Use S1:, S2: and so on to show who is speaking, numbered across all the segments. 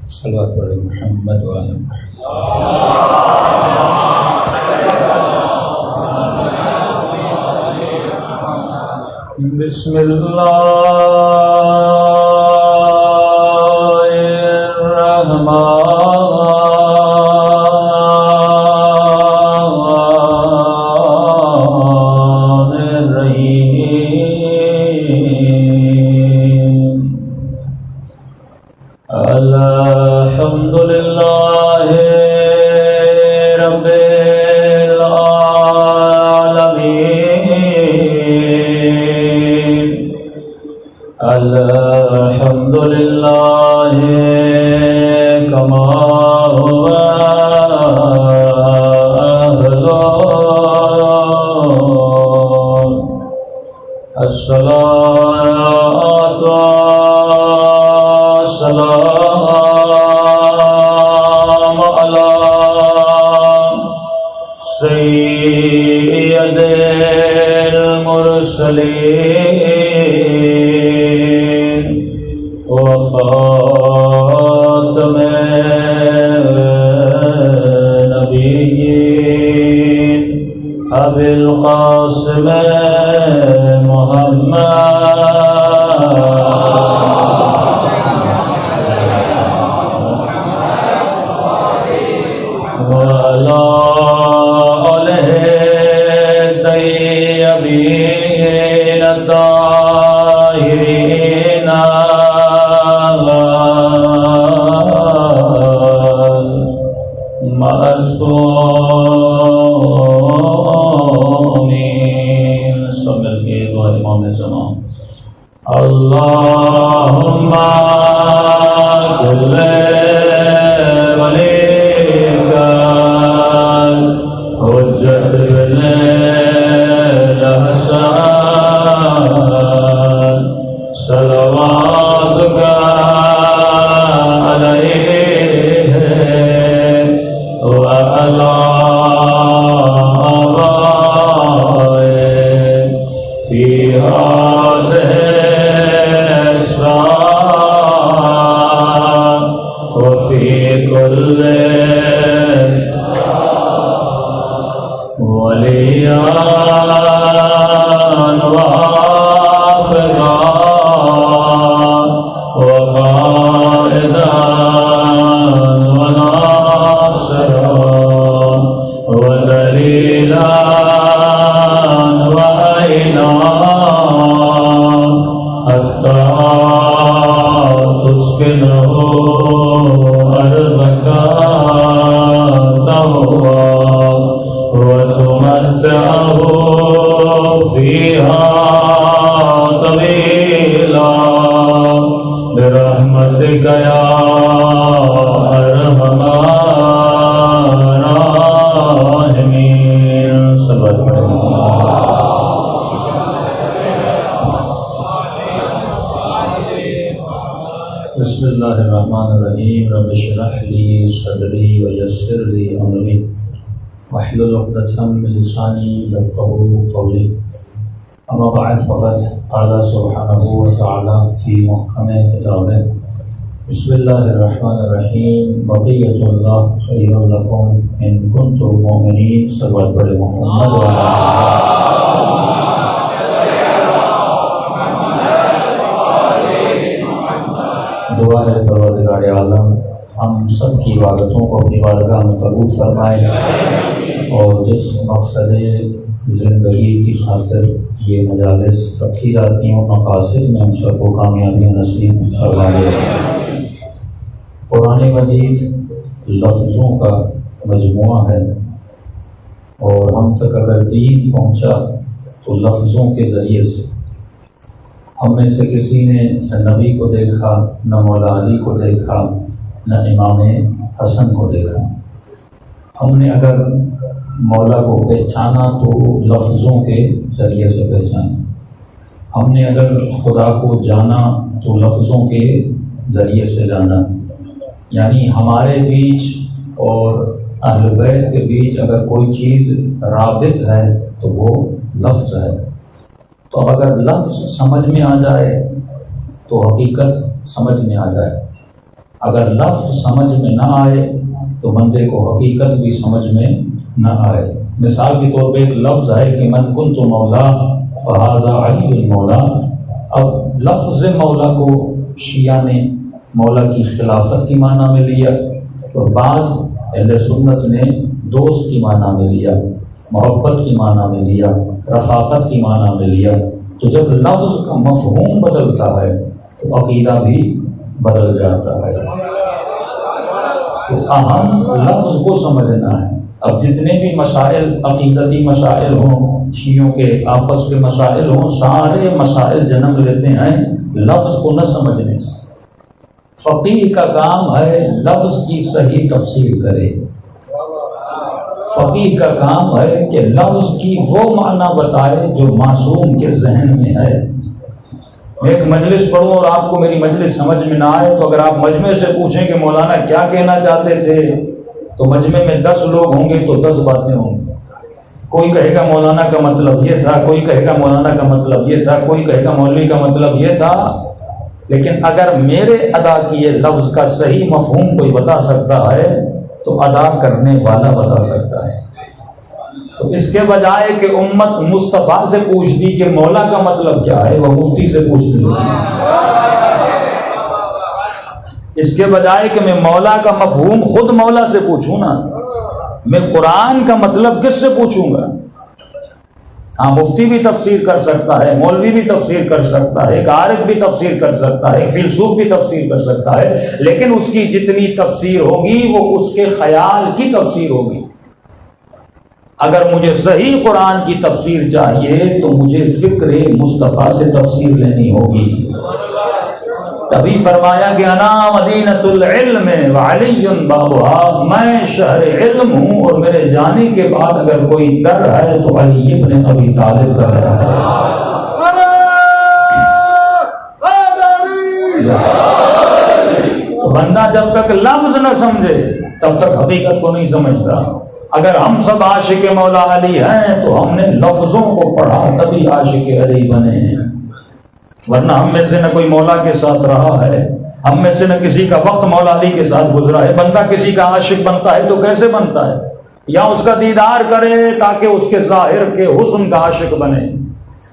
S1: صلوات علی محمد وعلی محمد۔ بسم اللہ الرحمن الرحیم۔ الحمد للہ رب العالمین۔ الحمد للہ کما هو أهله۔ الصلاة والسلام على سيد المرسلين وخاتم النبيين أبي القاسم محمد وعلى آله الطيبين الطاهرين المعصومين۔ صبر کے دعا امام زمان۔ اللهم كل وليك الحجة بن الحسن صلواتك عليه وعلى آبائه في هذه الساعة وفي كل وليا وحافظا وقائدا وناصرا ودليلا وعينا حتى تسكنه أرضك طوعا وتمتعه فيها طويلا برحمتك يا أرحم الراحمين۔ صبر بسم اللہ الرحمن الرحیم۔ رب اشرح لی صدری ویسر لی امری واحلل عقدۃ من لسانی یفقهوا قولی۔ اما بعد فقد قال سبحانہ وتعالی فی محکم کتابہ بسم اللہ الرحمن الرحیم بقیۃ اللہ خیر لکم ان کنتم مؤمنین۔ صلوات بڑے محمد دعا ہے پروردگار عالم ہم سب کی عبادتوں کو اپنی بارگاہ میں قبول فرمائے اور جس مقصد زندگی کی خاطر یہ مجالس رکھی جاتی ہیں ان مقاصد میں ہم سب کو کامیابی نصیب فرمائے۔ قرآن مجید لفظوں کا مجموعہ ہے اور ہم تک اگر دین پہنچا تو لفظوں کے ذریعے سے۔ ہم میں سے کسی نے نہ نبی کو دیکھا، نہ مولا علی کو دیکھا، نہ امام حسن کو دیکھا۔ ہم نے اگر مولا کو پہچانا تو لفظوں کے ذریعے سے پہچانا، ہم نے اگر خدا کو جانا تو لفظوں کے ذریعے سے جانا۔ یعنی ہمارے بیچ اور اہل بیت کے بیچ اگر کوئی چیز رابط ہے تو وہ لفظ ہے۔ تو اگر لفظ سمجھ میں آ جائے تو حقیقت سمجھ میں آ جائے۔ اگر لفظ سمجھ میں نہ آئے تو بندے کو حقیقت بھی سمجھ میں نہ آئے۔ مثال کے طور پہ ایک لفظ ہے کہ من کنت مولا فہذا علی المولا۔ اب لفظ مولا کو شیعہ نے مولا کی خلافت کی معنی میں لیا، اور بعض اہل سنت نے دوست کی معنی میں لیا، محبت کی معنی میں لیا، رفاقت کی معنی میں لیا۔ تو جب لفظ کا مفہوم بدلتا ہے تو عقیدہ بھی بدل جاتا ہے۔ تو اہم لفظ کو سمجھنا ہے۔ اب جتنے بھی مسائل، عقیدتی مسائل ہوں، شیعوں کے آپس کے مسائل ہوں، سارے مسائل جنم لیتے ہیں لفظ کو نہ سمجھنے سے۔ فقیہ کا کام ہے لفظ کی صحیح تفسیر کرے، فقیہ کا کام ہے کہ لفظ کی وہ معنی بتائے جو معصوم کے ذہن میں ہے۔ میں ایک مجلس پڑھوں اور آپ کو میری مجلس سمجھ میں نہ آئے تو اگر آپ مجمع سے پوچھیں کہ مولانا کیا کہنا چاہتے تھے، تو مجمع میں 10 لوگ ہوں گے تو 10 باتیں ہوں گی۔ کوئی کہے گا مولانا کا مطلب یہ تھا، کوئی کہے گا مولانا کا مطلب یہ تھا، کوئی کہے گا مولوی کا مطلب یہ تھا۔ لیکن اگر میرے ادا کیے لفظ کا صحیح مفہوم کوئی بتا سکتا ہے تو ادا کرنے والا بتا سکتا ہے۔ تو اس کے بجائے کہ امت مصطفیٰ سے پوچھتی کہ مولا کا مطلب کیا ہے، وہ مفتی سے پوچھتی اس کے بجائے کہ میں مولا کا مفہوم خود مولا سے پوچھوں نا، میں قرآن کا مطلب کس سے پوچھوں گا؟ ہاں، مفتی بھی تفسیر کر سکتا ہے، مولوی بھی تفسیر کر سکتا ہے، ایک عارف بھی تفسیر کر سکتا ہے، ایک فیلسوف بھی تفسیر کر سکتا ہے، لیکن اس کی جتنی تفسیر ہوگی وہ اس کے خیال کی تفسیر ہوگی۔ اگر مجھے صحیح قرآن کی تفسیر چاہیے تو مجھے فکر مصطفیٰ سے تفسیر لینی ہوگی۔ تبھی فرمایا کہ انا مدینۃ العلم وعلی بابها، میں شہر علم ہوں اور میرے جانے کے بعد اگر کوئی در ہے تو علی ابن ابی طالب کا در ہے۔ تو بندہ جب تک لفظ نہ سمجھے تب تک حقیقت کو نہیں سمجھتا۔ اگر ہم سب عاشق مولا علی ہیں تو ہم نے لفظوں کو پڑھا تبھی عاشق علی بنے ہیں، ورنہ ہم میں سے نہ کوئی مولا کے ساتھ رہا ہے، ہم میں سے نہ کسی کا وقت مولا علی کے ساتھ گزرا ہے۔ بندہ کسی کا عاشق بنتا ہے تو کیسے بنتا ہے؟ یا اس کا دیدار کرے تاکہ اس کے ظاہر کے حسن کا عاشق بنے،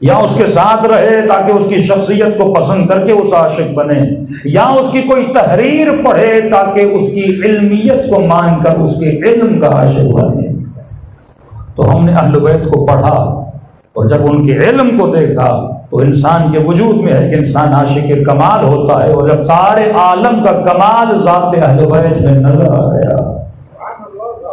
S1: یا اس کے ساتھ رہے تاکہ اس کی شخصیت کو پسند کر کے اس عاشق بنے، یا اس کی کوئی تحریر پڑھے تاکہ اس کی علمیت کو مان کر اس کے علم کا عاشق بنے۔ تو ہم نے اہل بیت کو پڑھا اور جب ان کے علم کو دیکھا تو انسان کے وجود میں ہے کہ انسان عاشق کمال ہوتا ہے، اور جب سارے عالم کا کمال ذات اہل بیت میں نظر آ گیا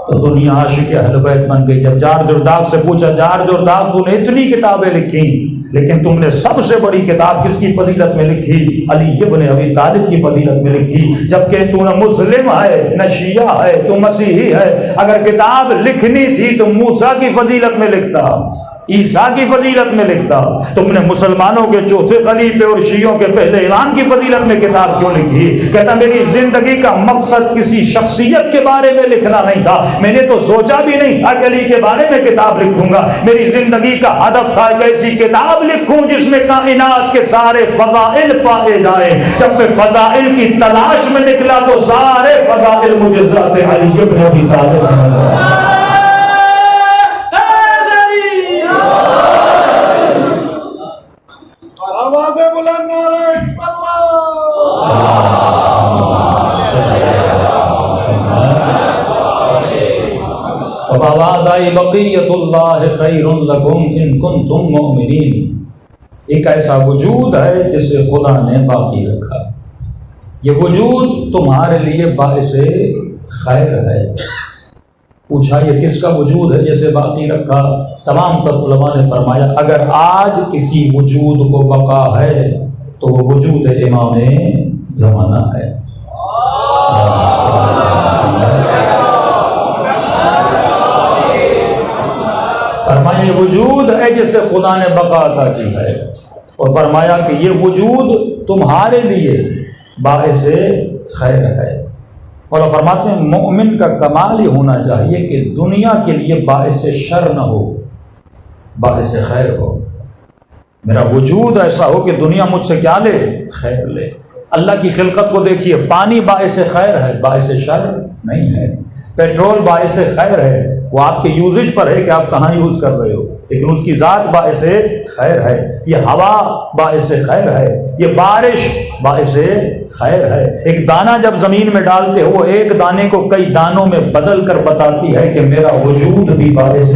S1: تو دنیا عاشق اہل بیت بن گئی۔ جب جار جرداغ سے پوچھا، جار جرداغ تو نے اتنی کتابیں لکھی لیکن تم نے سب سے بڑی کتاب کس کی فضیلت میں لکھی؟ علی ابن ابی طالب کی فضیلت میں لکھی، جبکہ تو نہ مسلم ہے نہ شیعہ ہے، تو مسیحی ہے۔ اگر کتاب لکھنی تھی تو موسیٰ کی فضیلت میں لکھتا، عیسیٰ کی فضیلت میں لکھتا۔ تم نے مسلمانوں کے چوتھے خلیفے اور شیعوں کے پہلے امام کی فضیلت میں کتاب کیوں لکھی؟ کہتا میری زندگی کا مقصد کسی شخصیت کے بارے میں لکھنا نہیں تھا، میں نے تو سوچا بھی نہیں تھا کہ علی کے بارے میں کتاب لکھوں گا۔ میری زندگی کا ہدف تھا کہ ایسی کتاب لکھوں جس میں کائنات کے سارے فضائل پائے جائیں۔ جب میں فضائل کی تلاش میں نکلا تو سارے فضائل مجھے ذات علی ابن ابی طالب۔ اب آواز آئی بقیت اللہ خیر لکم ان کنتم مؤمنین۔ ایک ایسا وجود ہے جسے خدا نے باقی رکھا، یہ وجود تمہارے لیے باعث خیر ہے۔ پوچھا یہ کس کا وجود ہے جسے باقی رکھا؟ تمام تر علماء نے فرمایا اگر آج کسی وجود کو بقا ہے تو وہ وجود امام زمانہ ہے۔ فرمایا یہ وجود ہے جسے خدا نے بقا عطا کی ہے، اور فرمایا کہ یہ وجود تمہارے لیے باعث خیر ہے۔ اور فرماتے ہیں مومن کا کمال یہ ہونا چاہیے کہ دنیا کے لیے باعث شر نہ ہو، باعث خیر ہو۔ میرا وجود ایسا ہو کہ دنیا مجھ سے کیا لے؟ خیر لے۔ اللہ کی خلقت کو دیکھیے، پانی باعث خیر ہے، باعث شر نہیں ہے۔ پیٹرول باعث خیر ہے، وہ آپ کے یوزج پر ہے کہ آپ کہاں یوز کر رہے ہو، لیکن اس کی ذات باعث خیر ہے۔ یہ ہوا باعث خیر ہے، یہ بارش باعث خیر ہے۔ ایک دانہ جب زمین میں ڈالتے ہو، وہ ایک دانے کو کئی دانوں میں بدل کر بتاتی ہے کہ میرا وجود بھی باعث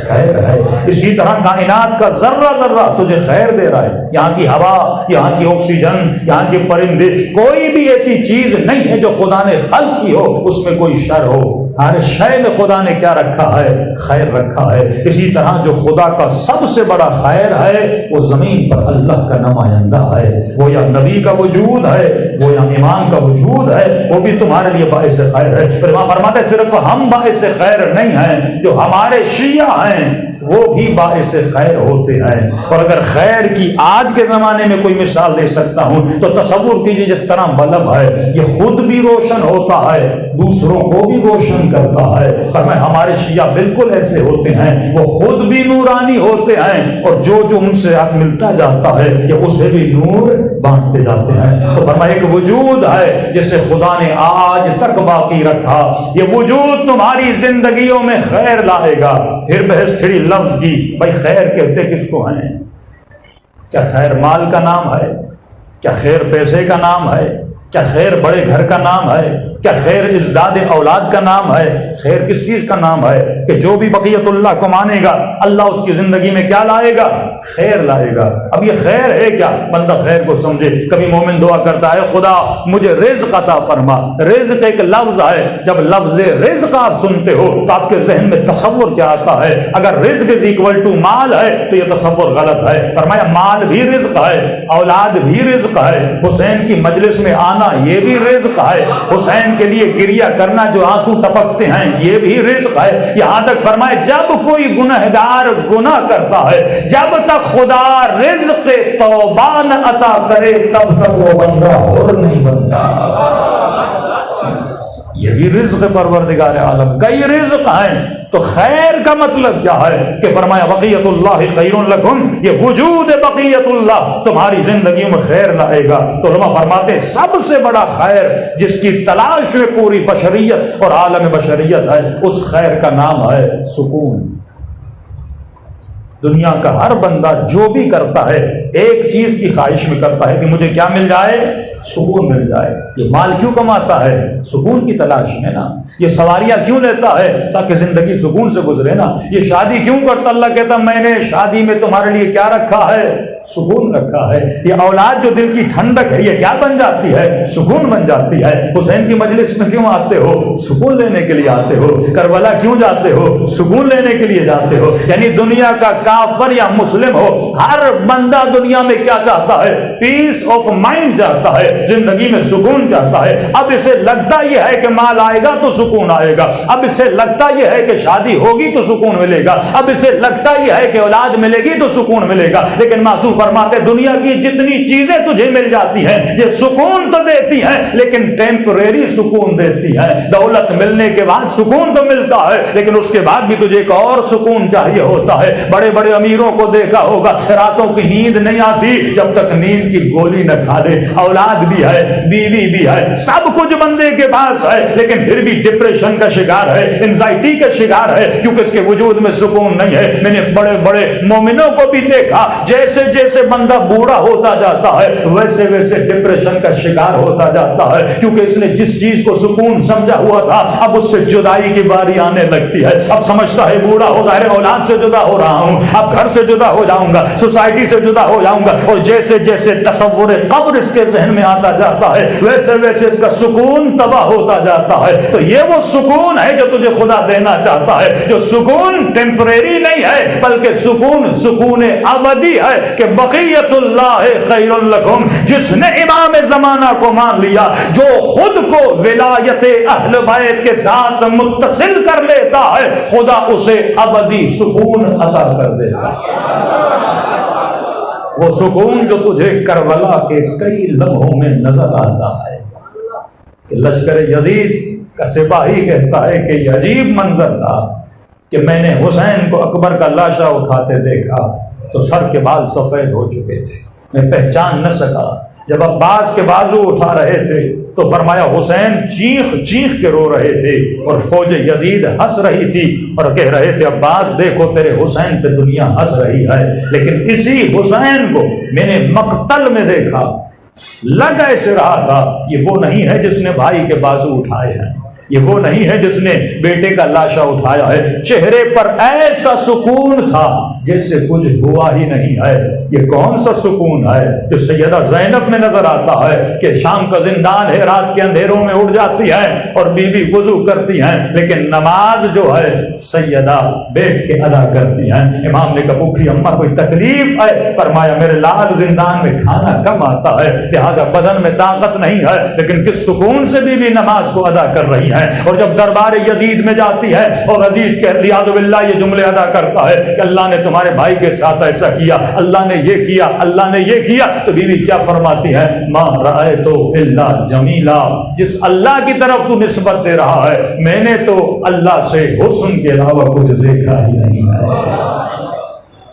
S1: خیر ہے۔ اسی طرح کائنات کا ذرہ ذرہ تجھے خیر دے رہا ہے۔ یہاں کی ہوا، یہاں کی آکسیجن، یہاں کے پرندے، کوئی بھی ایسی چیز نہیں ہے جو خدا نے خلق کی ہو اس میں کوئی شر ہو۔ ہر شے میں خدا نے کیا رکھا ہے؟ خیر رکھا ہے۔ اسی طرح جو خدا کا سب سے بڑا خیر ہے وہ زمین پر اللہ کا نمائندہ ہے، وہ یا نبی کا وجود ہے، وہ یا امام کا وجود ہے، وہ بھی تمہارے لیے باعث خیر ہے۔ پھر وہاں فرماتے ہیں صرف ہم باعث خیر نہیں ہیں، جو ہمارے شیعہ ہیں وہ بھی باعث خیر ہوتے ہیں۔ اور اگر خیر کی آج کے زمانے میں کوئی مثال دے سکتا ہوں تو تصور کیجیے جس طرح بلب ہے، یہ خود بھی روشن ہوتا ہے، دوسروں کو بھی روشن کرتا ہے۔ فرمایا ہمارے شیعہ بالکل ایسے ہوتے ہیں، وہ خود بھی نورانی ہوتے ہیں اور جو ان سے حق ملتا جاتا ہے یہ اسے بھی نور بانٹتے جاتے ہیں۔ تو فرمایا ایک وجود ہے جسے خدا نے آج تک باقی رکھا، یہ وجود تمہاری زندگیوں میں خیر لائے گا۔ پھر بحث چھڑی لفظ کی، بھائی خیر کہتے کس کو ہیں؟ کیا خیر مال کا نام ہے؟ کیا خیر پیسے کا نام ہے؟ کیا خیر بڑے گھر کا نام ہے؟ کیا خیر ازداد اولاد کا نام ہے؟ خیر کس چیز کا نام ہے کہ جو بھی بقیت اللہ کو مانے گا اللہ اس کی زندگی میں کیا لائے گا؟ خیر لائے گا۔ اب یہ خیر ہے کیا؟ بندہ خیر کو سمجھے۔ کبھی مومن دعا کرتا ہے خدا مجھے رزق عطا فرما۔ رزق ایک لفظ ہے، جب لفظ رزق آپ سنتے ہو تو آپ کے ذہن میں تصور کیا آتا ہے؟ اگر رزق از اکول ٹو مال ہے تو یہ تصور غلط ہے۔ فرمایا مال بھی رزق ہے، اولاد بھی رزق ہے، حسین کی مجلس میں آنا یہ بھی رزق ہے، حسین کے لیے گریہ کرنا جو آنسو ٹپکتے ہیں یہ بھی رزق ہے۔ یہاں تک فرمائے جب کوئی گنہگار گناہ کرتا ہے، جب تک خدا رزق توبہ نہ عطا کرے تب تک وہ بندہ حر نہیں بنتا۔ یہ بھی رزق پروردگار عالم، کئی رزق ہیں۔ تو خیر کا مطلب کیا ہے کہ فرمایا بقیت اللہ خیر لکم، یہ وجود بقیت اللہ تمہاری زندگی میں خیر لائے گا۔ تو علماء فرماتے ہیں سب سے بڑا خیر جس کی تلاش میں پوری بشریت اور عالم بشریت ہے، اس خیر کا نام ہے سکون۔ دنیا کا ہر بندہ جو بھی کرتا ہے ایک چیز کی خواہش میں کرتا ہے کہ مجھے کیا مل جائے؟ سکون مل جائے۔ یہ مال کیوں کماتا ہے؟ سکون کی تلاش میں نا۔ یہ سواریاں کیوں لیتا ہے؟ تاکہ زندگی سکون سے گزرے نا۔ یہ شادی کیوں کرتا؟ اللہ کہتا میں نے شادی میں تمہارے لیے کیا رکھا ہے؟ سکون رکھا ہے۔ یہ اولاد جو دل کی ٹھنڈک ہے یہ کیا بن جاتی ہے؟ سکون بن جاتی ہے۔ حسین کی مجلس میں کیوں آتے ہو؟ سکون لینے کے لیے آتے ہو۔ کربلا کیوں جاتے ہو؟ سکون لینے کے لیے جاتے ہو۔ یعنی دنیا کا کافر یا مسلم ہو، ہر بندہ دنیا میں کیا چاہتا ہے؟ پیس آف مائنڈ چاہتا ہے، زندگی میں سکون چاہتا ہے۔ اب اسے لگتا یہ ہے کہ مال آئے گا تو سکون آئے گا، اب اسے لگتا یہ ہے کہ شادی ہوگی تو سکون ملے گا، اب اسے لگتا یہ ہے کہ اولاد ملے گی تو سکون ملے گا۔ لیکن معصوم فرماتے دنیا کی جتنی چیزیں تجھے مل جاتی ہیں یہ سکون تو دیتی ہیں لیکن ٹیمپریری سکون دیتی ہیں۔ دولت ملنے کے بعد سکون تو ملتا ہے لیکن اس کے بعد بھی تجھے ایک اور سکون چاہیے ہوتا ہے۔ بڑے بڑے امیروں کو دیکھا ہوگا راتوں کی نیند نہیں آتی جب تک نیند کی گولی نہ کھا دے۔ اولاد بھی ہے، بیوی بھی ہے، سب کچھ بندے کے پاس ہے لیکن پھر بھی ڈپریشن کا شکار ہے، انزائٹی کا شکار ہے کیونکہ اس کے وجود میں سکون نہیں ہے۔ میں نے بڑے بڑے مومنوں کو بھی دیکھا جیسے جیسے بندہ بوڑھا ہوتا جاتا ہے ویسے ویسے ڈپریشن کا شکار ہوتا جاتا ہے کیونکہ اس نے جس چیز کو سکون سمجھا ہوا تھا اب اس سے جدائی کی باری آنے لگتی ہے۔ اب سمجھتا ہے بوڑھا ہو رہا ہے، اولاد سے جدا ہو رہا ہوں، اب گھر سے جدا ہو جاؤں گا، سوسائٹی سے جدا ہو جاؤں گا، اور جیسے جیسے تصور قبر اس کے ذہن میں آتا جاتا ہے ویسے ویسے اس کا سکون تباہ ہوتا جاتا ہے۔ تو یہ وہ سکون ہے جو تجھے خدا دینا چاہتا ہے، جو سکون ٹیمپریری نہیں ہے بلکہ سکون ابدی ہے کہ بقیت اللہ خیر لکم۔ جس نے امام زمانہ کو مان لیا، جو خود کو ولایت اہل بیت کے ساتھ متصل کر لیتا ہے، خدا اسے ابدی سکون عطا کر دیتا ہے۔ وہ سکون جو تجھے کربلا کے کئی لمحوں میں نظر آتا ہے کہ لشکر یزید کا سپاہی کہتا ہے کہ یہ عجیب منظر تھا کہ میں نے حسین کو اکبر کا لاشا اٹھاتے دیکھا تو سر کے بال سفید ہو چکے تھے، میں پہچان نہ سکا
S2: جب عباس کے بازو اٹھا رہے تھے تو فرمایا حسین چیخ چیخ کے رو رہے تھے اور فوج یزید ہنس رہی تھی اور کہہ رہے تھے عباس دیکھو تیرے حسین پہ دنیا ہنس رہی ہے، لیکن اسی حسین کو میں نے مقتل میں دیکھا، لگ ایسے رہا تھا یہ وہ نہیں ہے جس نے بھائی کے بازو اٹھائے ہیں، یہ وہ نہیں ہے جس نے بیٹے کا لاشا اٹھایا ہے، چہرے پر ایسا سکون تھا جیسے کچھ ہوا ہی نہیں ہے۔ یہ کون سا سکون ہے جو سیدہ زینب میں نظر آتا ہے کہ شام کا زندان ہے، رات کے اندھیروں میں اٹھ جاتی ہے اور بیوی وضو کرتی ہیں، لیکن نماز جو ہے سیدہ بیٹھ کے ادا کرتی ہیں۔ امام نے کہا پھوپھی اماں کوئی تکلیف ہے؟ فرمایا میرے لال زندان میں کھانا کم آتا ہے لہذا بدن میں طاقت نہیں ہے، لیکن کس سکون سے بیوی نماز کو ادا کر رہی ہے۔ اور جب دربار یزید میں جاتی ہے اور عزیز کے لیاد باللہ یہ جملے ادا کرتا ہے کہ اللہ نے تمہارے بھائی کے ساتھ ایسا کیا، اللہ نے یہ کیا، اللہ نے یہ کیا، تو بیوی کیا فرماتی ہے؟ ما رأیت الا جمیلا، جس اللہ کی طرف تو نسبت دے رہا ہے میں نے تو اللہ سے حسن کے علاوہ کچھ دیکھا ہی نہیں ہے۔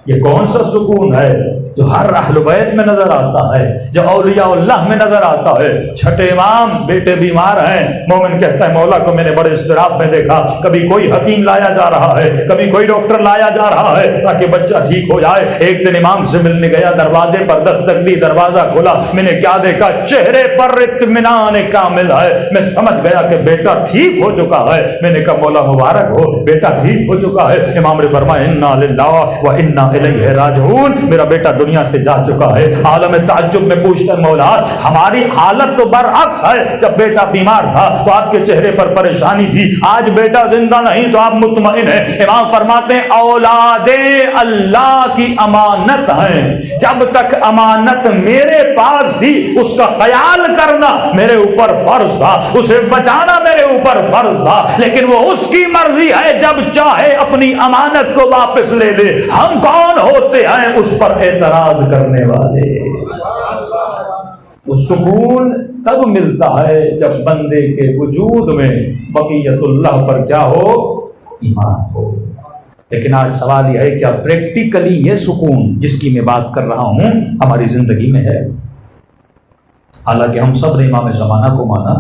S2: یہ کون سا سکون ہے جو ہر اہل بیت میں نظر آتا ہے، جو اولیاء اللہ میں نظر آتا ہے۔ چھٹے امام بیٹے بیمار ہیں، مومن کہتا ہے مولا کو میں نے بڑے اضطراب میں دیکھا، کبھی کوئی حکیم لایا جا رہا ہے، کبھی کوئی ڈاکٹر لایا جا رہا ہے تاکہ بچہ ٹھیک ہو جائے۔ ایک دن امام سے ملنے گیا، دروازے پر دستک دی، دروازہ کھلا، میں نے کیا دیکھا؟ چہرے پر اطمینان کامل ہے۔ میں سمجھ گیا کہ بیٹا ٹھیک ہو چکا ہے۔ میں نے کہا مولا مبارک ہو، بیٹا ٹھیک ہو چکا ہے۔ امام نے فرمایا انا للہ و انا الیہ راجعون، میرا بیٹا دنیا سے جا چکا ہے۔ عالم تعجب میں پوچھتا مولا ہماری حالت تو برعکس ہے، جب بیٹا بیمار تھا تو آپ کے چہرے پر پریشانی تھی، آج بیٹا زندہ نہیں تو آپ مطمئن ہیں۔ امام فرماتے ہیں اولاد اللہ کی امانت ہیں، جب تک امانت میرے پاس تھی اس کا خیال کرنا میرے اوپر فرض تھا، اسے بچانا میرے اوپر فرض تھا، لیکن وہ اس کی مرضی ہے، جب چاہے اپنی امانت کو واپس لے لے۔ ہم کون ہوتے ہیں اس پر اعتراض کرنے والے؟ وہ سکون تب ملتا ہے جب بندے کے وجود میں بقیت اللہ پر کیا ہو؟ ایمان ہو۔ لیکن آج سوال یہ ہے کیا پریکٹیکلی یہ سکون جس کی میں بات کر رہا ہوں ہماری زندگی میں ہے؟ حالانکہ ہم سب نے امام زمانہ کو مانا،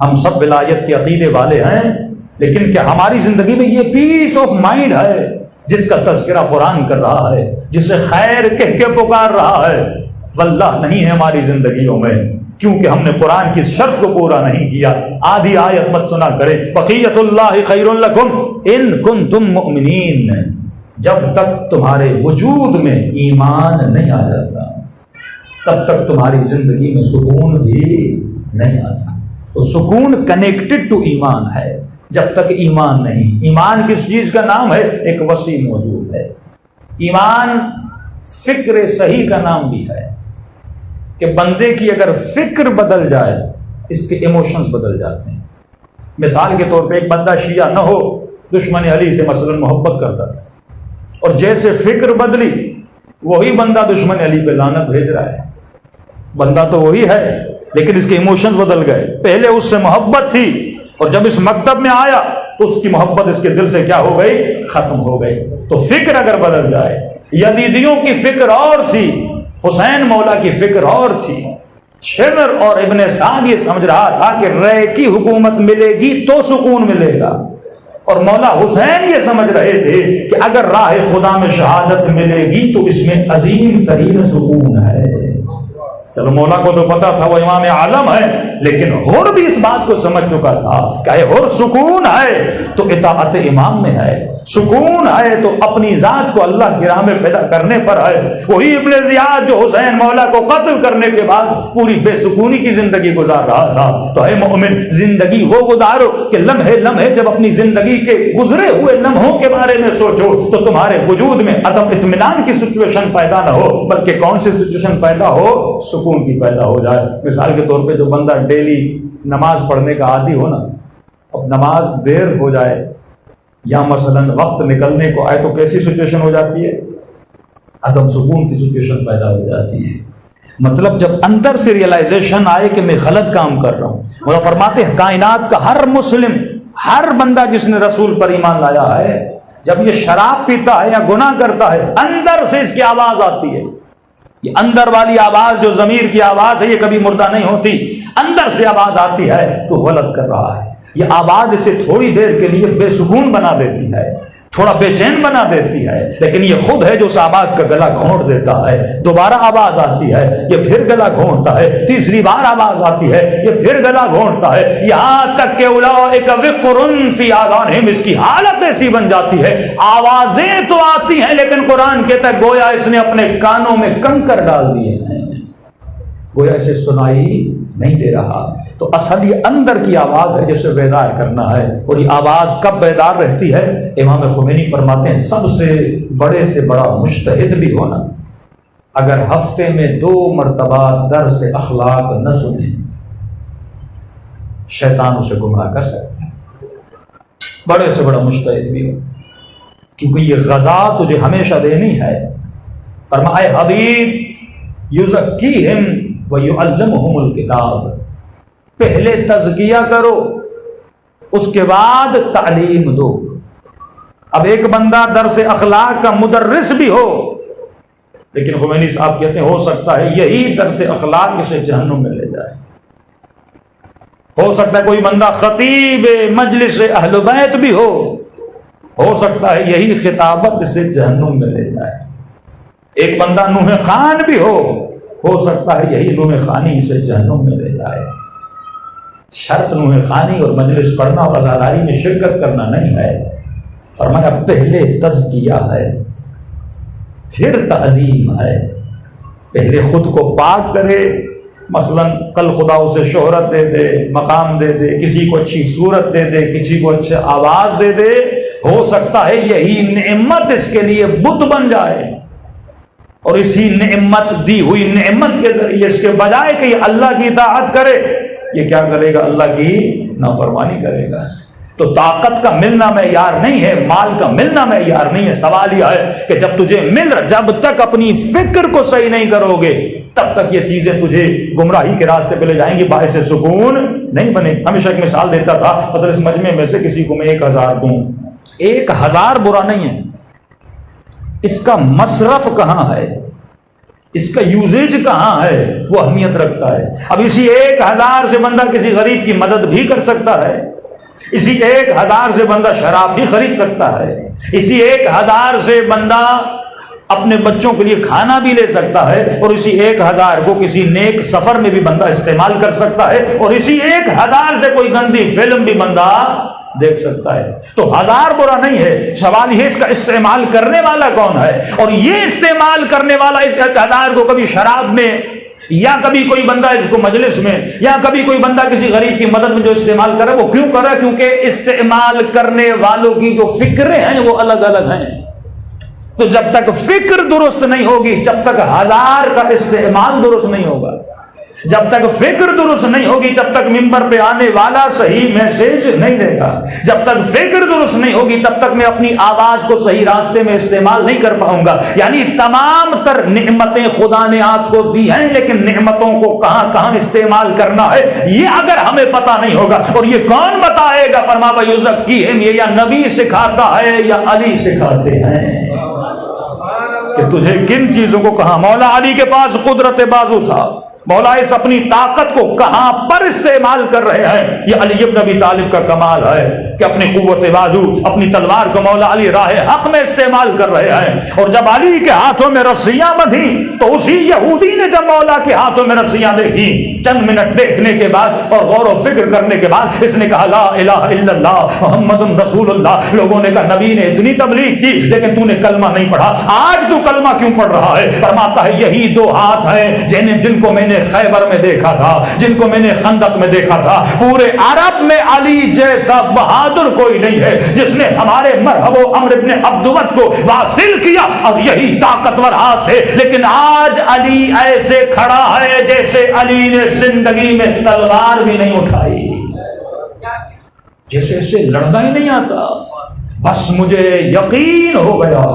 S2: ہم سب ولایت کے عقیدے والے ہیں، لیکن کیا ہماری زندگی میں یہ پیس آف مائنڈ ہے جس کا تذکرہ قرآن کر رہا ہے، جسے خیر کہہ کے پکار رہا ہے؟ واللہ نہیں ہے ہماری زندگیوں میں، کیونکہ ہم نے قرآن کی شرط کو پورا نہیں کیا۔ آدھی آیت مت سنا کرے، بقیت اللہ خیر لکم ان کنتم مؤمنین، جب تک تمہارے وجود میں ایمان نہیں آ جاتا تب تک تمہاری زندگی میں سکون بھی نہیں آتا۔ تو سکون کنیکٹڈ ٹو ایمان ہے، جب تک ایمان نہیں۔ ایمان کس چیز کا نام ہے؟ ایک وسیع موضوع ہے۔ ایمان فکر صحیح کا نام بھی ہے کہ بندے کی اگر فکر بدل جائے اس کے ایموشنز بدل جاتے ہیں۔ مثال کے طور پہ ایک بندہ شیعہ نہ ہو، دشمن علی سے مثلا محبت کرتا تھا، اور جیسے فکر بدلی وہی بندہ دشمن علی پہ لعنت بھیج رہا ہے۔ بندہ تو وہی ہے لیکن اس کے ایموشنز بدل گئے، پہلے اس سے محبت تھی اور جب اس مکتب میں آیا تو اس کی محبت اس کے دل سے کیا ہو گئی؟ ختم ہو گئی۔ تو فکر اگر بدل جائے، یزیدیوں کی فکر اور تھی، حسین مولا کی فکر اور تھی۔ شمر اور ابن سعد یہ سمجھ رہا تھا کہ رے کی حکومت ملے گی تو سکون ملے گا، اور مولا حسین یہ سمجھ رہے تھے کہ اگر راہ خدا میں شہادت ملے گی تو اس میں عظیم ترین سکون ہے۔ چلو مولا کو تو پتا تھا وہ امام عالم ہے، لیکن حر بھی اس بات کو سمجھ چکا تھا کہ حر سکون ہے تو اطاعت امام میں ہے، سکون ہے تو اپنی ذات کو اللہ کی راہ میں فدا کرنے پر ہے۔ وہی ابن زیاد جو حسین مولا کو قتل کرنے کے بعد پوری بے سکونی کی زندگی گزار رہا تھا۔ تو اے مومن، زندگی وہ گزارو کہ لمحے لمحے جب اپنی زندگی کے گزرے ہوئے لمحوں کے بارے میں سوچو تو تمہارے وجود میں عدم اطمینان کی سچویشن پیدا نہ ہو، بلکہ کون سی سچویشن پیدا ہو؟ سکون کی پیدا ہو جائے۔ مثال کے طور پہ جو بندہ ڈیلی نماز پڑھنے کا عادی ہو نا، اب نماز دیر ہو جائے یا مثلا وقت نکلنے کو آئے تو کیسی سچویشن ہو جاتی ہے؟ عدم سکون کی سچویشن پیدا ہو جاتی ہے۔ مطلب جب اندر سے ریئلائزیشن آئے کہ میں غلط کام کر رہا ہوں۔ وہ فرماتے ہیں کائنات کا ہر مسلم، ہر بندہ جس نے رسول پر ایمان لایا ہے، جب یہ شراب پیتا ہے یا گناہ کرتا ہے اندر سے اس کی آواز آتی ہے یہ اندر والی آواز جو ضمیر کی آواز ہے یہ کبھی مردہ نہیں ہوتی، اندر سے آواز آتی ہے تو غلط کر رہا ہے، یہ آواز اسے تھوڑی دیر کے لیے بے سکون بنا دیتی ہے، تھوڑا بے چین بنا دیتی ہے، لیکن یہ خود ہے جو اس آواز کا گلا گھونٹ دیتا ہے۔ دوبارہ آواز آتی ہے یہ پھر گلا گھونٹتا ہے، تیسری بار آواز آتی ہے یہ پھر گلا گھونٹتا ہے، یہاں تک کہ اولئک وقر فی آذانہم، اس کی حالت ایسی بن جاتی ہے، آوازیں تو آتی ہیں لیکن قرآن کہتا ہے گویا اس نے اپنے کانوں میں کنکر ڈال دیے ہیں، گویا اسے سنائی نہیں دے رہا۔ تو اصل یہ اندر کی آواز ہے جسے بیدار کرنا ہے، اور یہ آواز کب بیدار رہتی ہے؟ امام خمینی فرماتے ہیں سب سے بڑے سے بڑا مجتہد بھی ہونا اگر ہفتے میں 2 مرتبہ درس اخلاق نہ سنے، شیطان اسے گمراہ کر سکتا ہے، بڑے سے بڑا مجتہد بھی ہو، کیونکہ یہ غذا تجھے ہمیشہ دینی ہے۔ فرمائے حبیب یزکیہم ویعلمہم الکتاب، پہلے تزکیہ کرو اس کے بعد تعلیم دو۔ اب ایک بندہ درس اخلاق کا مدرس بھی ہو، لیکن خمینی صاحب کہتے ہیں ہو سکتا ہے یہی درس اخلاق اسے جہنم میں لے جائے، ہو سکتا ہے کوئی بندہ خطیب مجلس اہل بیت بھی ہو سکتا ہے یہی خطابت اسے جہنم میں لے جائے، ایک بندہ نوح خان بھی ہو سکتا ہے یہی نوح خانی اسے جہنم میں لے جائے۔ شرط نوح خانی اور مجلس پڑھنا اور عزاداری میں شرکت کرنا نہیں ہے، فرمایا پہلے تزکیہ ہے پھر تعلیم ہے، پہلے خود کو پاک کرے، مثلا کل خدا اسے شہرت دے دے، مقام دے دے، کسی کو اچھی صورت دے دے، کسی کو اچھے آواز دے دے، ہو سکتا ہے یہی نعمت اس کے لیے بت بن جائے، اور اسی نعمت دی ہوئی نعمت کے ذریعے اس کے بجائے کہ یہ اللہ کی اطاعت کرے، یہ کیا کرے گا؟ اللہ کی نافرمانی کرے گا۔ تو طاقت کا ملنا معیار نہیں ہے، مال کا ملنا معیار نہیں ہے، سوال یہ ہے کہ جب تجھے جب تک اپنی فکر کو صحیح نہیں کرو گے تب تک یہ چیزیں تجھے گمراہی کے راستے پہ لے جائیں گی، باعث سکون نہیں بنے۔ ہمیشہ ایک مثال دیتا تھا، مثلا اس مجمع میں سے کسی کو میں 1000 دوں، 1000 برا نہیں ہے، اس کا مصرف کہاں ہے، اس کا یوزیج کہاں ہے، وہ اہمیت رکھتا ہے۔ اب اسی 1000 سے بندہ کسی غریب کی مدد بھی کر سکتا ہے، اسی 1000 سے بندہ شراب بھی خرید سکتا ہے، اسی 1000 سے بندہ اپنے بچوں کے لیے کھانا بھی لے سکتا ہے، اور اسی 1000 کو کسی نیک سفر میں بھی بندہ استعمال کر سکتا ہے، اور اسی 1000 سے کوئی گندی فلم بھی بندہ دیکھ سکتا ہے۔ تو 1000 برا نہیں ہے، سوال یہ اس کا استعمال کرنے والا کون ہے، اور یہ استعمال کرنے والا اس 1000 کو کبھی شراب میں، یا کبھی کوئی بندہ اس کو مجلس میں، یا کبھی کوئی بندہ کسی غریب کی مدد میں جو استعمال کرے، وہ کیوں کر رہا ہے؟ کیونکہ استعمال کرنے والوں کی جو فکریں ہیں وہ الگ الگ ہیں۔ تو جب تک فکر درست نہیں ہوگی، جب تک 1000 کا استعمال درست نہیں ہوگا، جب تک فکر درست نہیں ہوگی تب تک ممبر پہ آنے والا صحیح میسج نہیں دے گا، جب تک فکر درست نہیں ہوگی تب تک میں اپنی آواز کو صحیح راستے میں استعمال نہیں کر پاؤں گا۔ یعنی تمام تر نعمتیں خدا نے آپ کو دی ہیں، لیکن نعمتوں کو کہاں کہاں استعمال کرنا ہے یہ اگر ہمیں پتہ نہیں ہوگا، اور یہ کون بتائے گا؟ فرمایا یزکیہم، یہ یا نبی سکھاتا ہے یا علی سکھاتے ہیں کہ تجھے کن چیزوں کو کہاں۔ مولا علی کے پاس قدرت بازو تھا، مولا اس اپنی طاقت کو کہاں پر استعمال کر رہے ہیں، یہ علی ابن ابی طالب کا کمال ہے کہ اپنی قوت بازو، اپنی تلوار کو مولا علی راہ حق میں استعمال کر رہے ہیں۔ اور جب علی کے ہاتھوں میں رسیاں بندھی تو اسی یہودی نے جب مولا کے ہاتھوں میں رسیاں دیکھی، چند منٹ دیکھنے کے بعد اور غور و فکر کرنے کے بعد اس نے کہا لا الہ الا اللہ محمد رسول اللہ۔ لوگوں نے کہا نبی نے اتنی تبلیغ کی لیکن تو نے کلمہ نہیں پڑھا، آج تو کلمہ کیوں پڑھ رہا ہے؟ فرماتا ہے یہی 2 ہاتھ ہیں جن کو میں نے خیبر میں دیکھا تھا، جن کو میں نے خندق میں دیکھا تھا۔ پورے عرب میں علی جیسا بہادر کوئی نہیں ہے جس نے ہمارے مرحب و عمرو بن عبدود کو واصل کیا، اور یہی طاقتور ہاتھ تھے۔ لیکن آج علی ایسے کھڑا ہے جیسے علی نے زندگی میں تلوار بھی نہیں اٹھائی، جیسے اسے لڑنا ہی نہیں آتا۔ بس مجھے یقین ہو گیا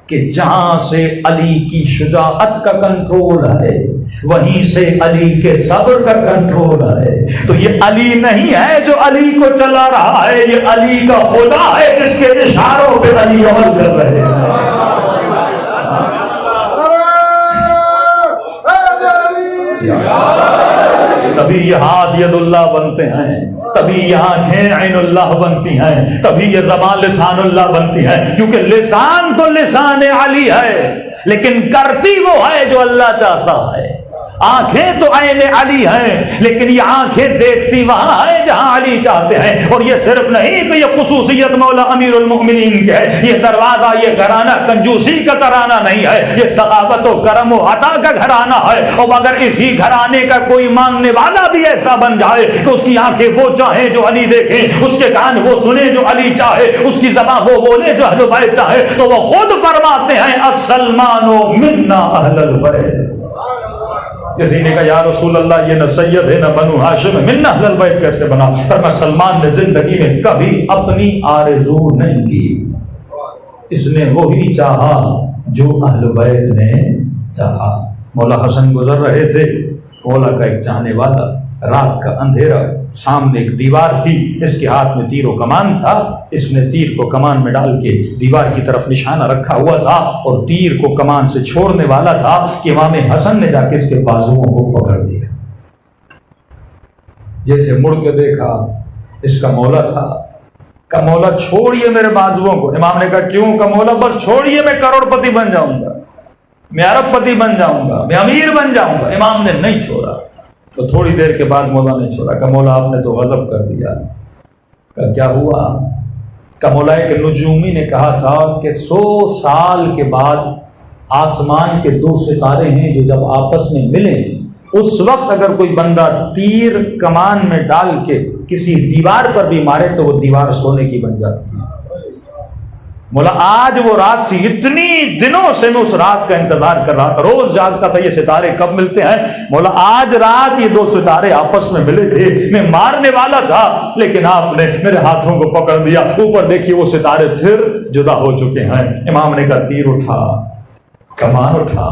S2: کہ جہاں سے علی کی شجاعت کا کنٹرول ہے وہیں سے علی کے صبر کا کنٹرول ہے۔ تو یہ علی نہیں ہے جو علی کو چلا رہا ہے، یہ علی کا خدا ہے جس کے اشاروں پہ علی عمل کر رہے ہیں۔ تبھی یہ ہاتھ ید اللہ بنتے ہیں، تبھی یہ آنکھیں عین اللہ بنتی ہیں، تبھی یہ زبان لسان اللہ بنتی ہے، کیونکہ لسان تو لسان علی ہے لیکن کرتی وہ ہے جو اللہ چاہتا ہے۔ آنکھیں تو عین علی ہیں لیکن یہ آنکھیں دیکھتی وہاں ہے جہاں علی چاہتے ہیں۔ اور یہ صرف نہیں کہ یہ خصوصیت مولا امیر المؤمنین کی ہے، یہ دروازہ، یہ گھرانہ کنجوسی کا گھرانہ نہیں ہے، یہ سخاوت و کرم و عطا کا گھرانہ ہے۔ اور اگر اسی گھرانے کا کوئی مانگنے والا بھی ایسا بن جائے کہ اس کی آنکھیں وہ چاہیں جو علی دیکھیں، اس کے کان وہ سنیں جو علی چاہے، اس کی زبان وہ بولے جو اہل بیت چاہے، تو وہ خود فرماتے ہیں السلمان منا اہل البیت۔ کسی نے کہا یا رسول اللہ یہ نہ سید ہے نہ بنو ہاشم ہے، منا اہل البیت کیسے بنا؟ فرمایا سلمان نے زندگی میں کبھی اپنی آرزو نہیں کی، اس نے وہی چاہا جو اہل بیت نے چاہا۔ مولا حسن گزر رہے تھے، مولا کا ایک چاہنے والا، رات کا اندھیرا، سامنے ایک دیوار تھی، اس کے ہاتھ میں تیر و کمان تھا، اس نے تیر کو کمان میں ڈال کے دیوار کی طرف نشانہ رکھا ہوا تھا اور تیر کو کمان سے چھوڑنے والا تھا کہ امام حسن نے جا کے اس کے بازوؤں کو پکڑ دیا۔ جیسے مڑ کے دیکھا اس کا مولا تھا، کہ مولا چھوڑیے میرے بازوؤں کو۔ امام نے کہا کیوں؟ کہ مولا بس چھوڑیے، میں کروڑ پتی بن جاؤں گا، میں ارب پتی بن جاؤں گا، میں امیر بن جاؤں گا۔ امام نے نہیں چھوڑا، تو تھوڑی دیر کے بعد مولا نے چھوڑا، کہ مولا آپ نے تو غضب کر دیا۔ کہ کیا ہوا؟ کہ مولا ایک نجومی نے کہا تھا کہ 100 سال کے بعد آسمان کے 2 ستارے ہیں جو جب آپس میں ملیں اس وقت اگر کوئی بندہ تیر کمان میں ڈال کے کسی دیوار پر بھی مارے تو وہ دیوار سونے کی بن جاتی ہے۔ مولا آج وہ رات تھی، اتنی دنوں سے میں اس رات کا انتظار کر رہا تھا، روز جاگتا تھا یہ ستارے کب ملتے ہیں۔ مولا آج رات یہ 2 ستارے آپس میں ملے تھے، میں مارنے والا تھا لیکن آپ نے میرے ہاتھوں کو پکڑ دیا۔ اوپر دیکھیے وہ ستارے پھر جدا ہو چکے ہیں۔ امام نے کہا تیر اٹھا، کمان اٹھا۔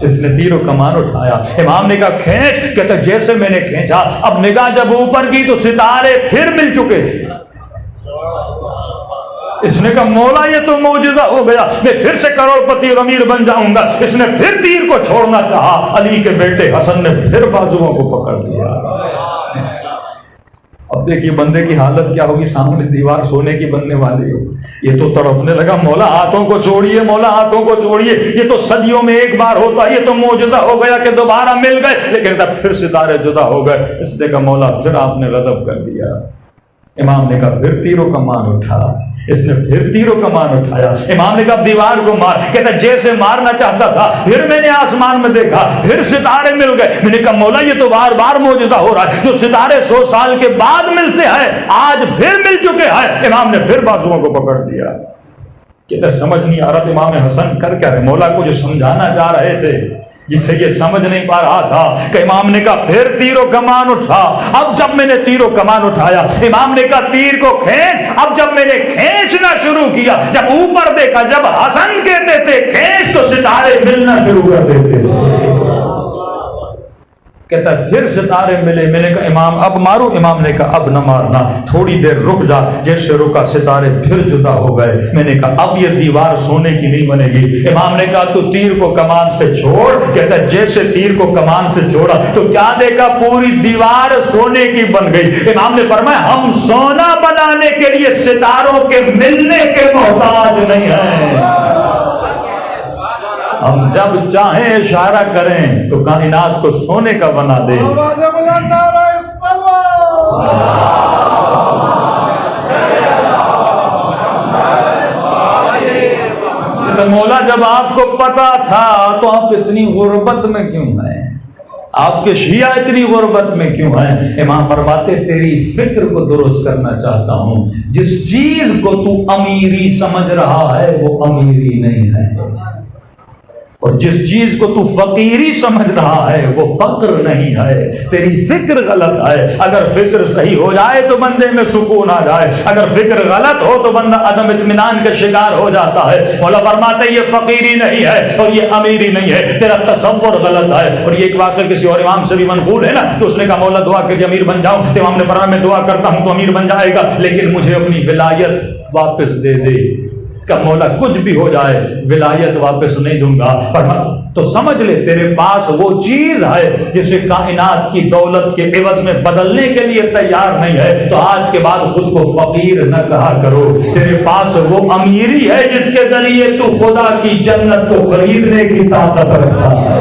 S2: اس نے تیر و کمان اٹھایا، امام نے کہا کھینچ، کہتا جیسے میں نے کھینچا، اب نگاہ جب اوپر کی تو ستارے پھر مل چکے تھے۔ اس نے کہا مولا یہ تو معجزہ ہو گیا، میں پھر سے کروڑ پتی اور امیر بن جاؤں گا۔ اس نے پھر تیر کو چھوڑنا چاہا، علی کے بیٹے حسن نے پھر بازوؤں کو پکڑ لیا۔ اب دیکھیے بندے کی حالت کیا ہوگی، سامنے دیوار سونے کی بننے والی ہو۔ یہ تو تڑپنے لگا، مولا ہاتھوں کو چھوڑیے، مولا ہاتھوں کو چھوڑیے، یہ تو صدیوں میں ایک بار ہوتا ہے، یہ تو معجزہ ہو گیا کہ دوبارہ مل گئے، لیکن تب پھر ستارے جدا ہو گئے۔ اس نے کہا مولا پھر آپ نے غضب کر دیا۔ امام نے کہا پھر تیر و کمان اٹھا، اس نے پھر تیر و کمان اٹھایا۔ امام نے کہا دیوار کو مار، کہتا جیسے مارنا چاہتا تھا پھر میں نے آسمان میں دیکھا، پھر ستارے مل گئے۔ میں نے کہا مولا یہ تو بار بار معجزہ ہو رہا ہے، جو ستارے 100 سال کے بعد ملتے ہیں آج پھر مل چکے ہیں۔ امام نے پھر بازوؤں کو پکڑ دیا۔ کہتا سمجھ نہیں آ رہا تھا امام حسن کر کیا رہے، مولا کو جو سمجھانا چاہ رہے تھے جسے یہ سمجھ نہیں پا رہا تھا۔ کہ امام نے کہا پھر تیر و کمان اٹھا۔ اب جب میں نے تیر و کمان اٹھایا، امام نے کہا تیر کو کھینچ۔ اب جب میں نے کھینچنا شروع کیا، جب اوپر دیکھا، جب حسن کہتے تھے کھینچ تو ستارے ملنا شروع کر دیتے تھے۔ کہتا پھر ستارے ملے۔ میں نے کہا امام اب مارو؟ امام نے کہا اب نہ مارنا، تھوڑی دیر رک جا۔ جیسے رکا ستارے پھر جدا ہو گئے۔ میں نے کہا اب یہ دیوار سونے کی نہیں بنے گی۔ امام نے کہا تو تیر کو کمان سے چھوڑ۔ کہتا جیسے تیر کو کمان سے چھوڑا تو کیا دیکھا، پوری دیوار سونے کی بن گئی۔ امام نے فرمایا ہم سونا بنانے کے لیے ستاروں کے ملنے کے محتاج نہیں ہیں، ہم جب چاہیں اشارہ کریں تو کائنات کو سونے کا بنا دے۔ مولا جب آپ کو پتا تھا تو آپ اتنی غربت میں کیوں ہیں، آپ کے شیعہ اتنی غربت میں کیوں ہیں؟ امام فرماتے تیری فکر کو درست کرنا چاہتا ہوں، جس چیز کو تو امیری سمجھ رہا ہے وہ امیری نہیں ہے، اور جس چیز کو تو فقیری سمجھ رہا ہے وہ فقر نہیں ہے۔ تیری فکر غلط ہے۔ اگر فکر صحیح ہو جائے تو بندے میں سکون آ جائے، اگر فکر غلط ہو تو بندہ عدم اطمینان کا شکار ہو جاتا ہے۔ مولا فرماتے یہ فقیری نہیں ہے اور یہ امیری نہیں ہے، تیرا تصور غلط ہے۔ اور یہ ایک واقعہ کسی اور امام سے بھی منقول ہے نا، تو اس نے کہا مولا دعا کہ امیر بن جاؤں۔ تو امام نے فرمایا میں دعا کرتا ہوں تو امیر بن جائے گا، لیکن مجھے اپنی ولایت واپس دے دے۔ کہ مولا کچھ بھی ہو جائے ولایت واپس نہیں دوں گا۔ فرمایا تو سمجھ لے تیرے پاس وہ چیز ہے جسے کائنات کی دولت کے عوض میں بدلنے کے لیے تیار نہیں ہے، تو آج کے بعد خود کو فقیر نہ کہا کرو۔ تیرے پاس وہ امیری ہے جس کے ذریعے تو خدا کی جنت کو خریدنے کی طاقت رکھتا ہے۔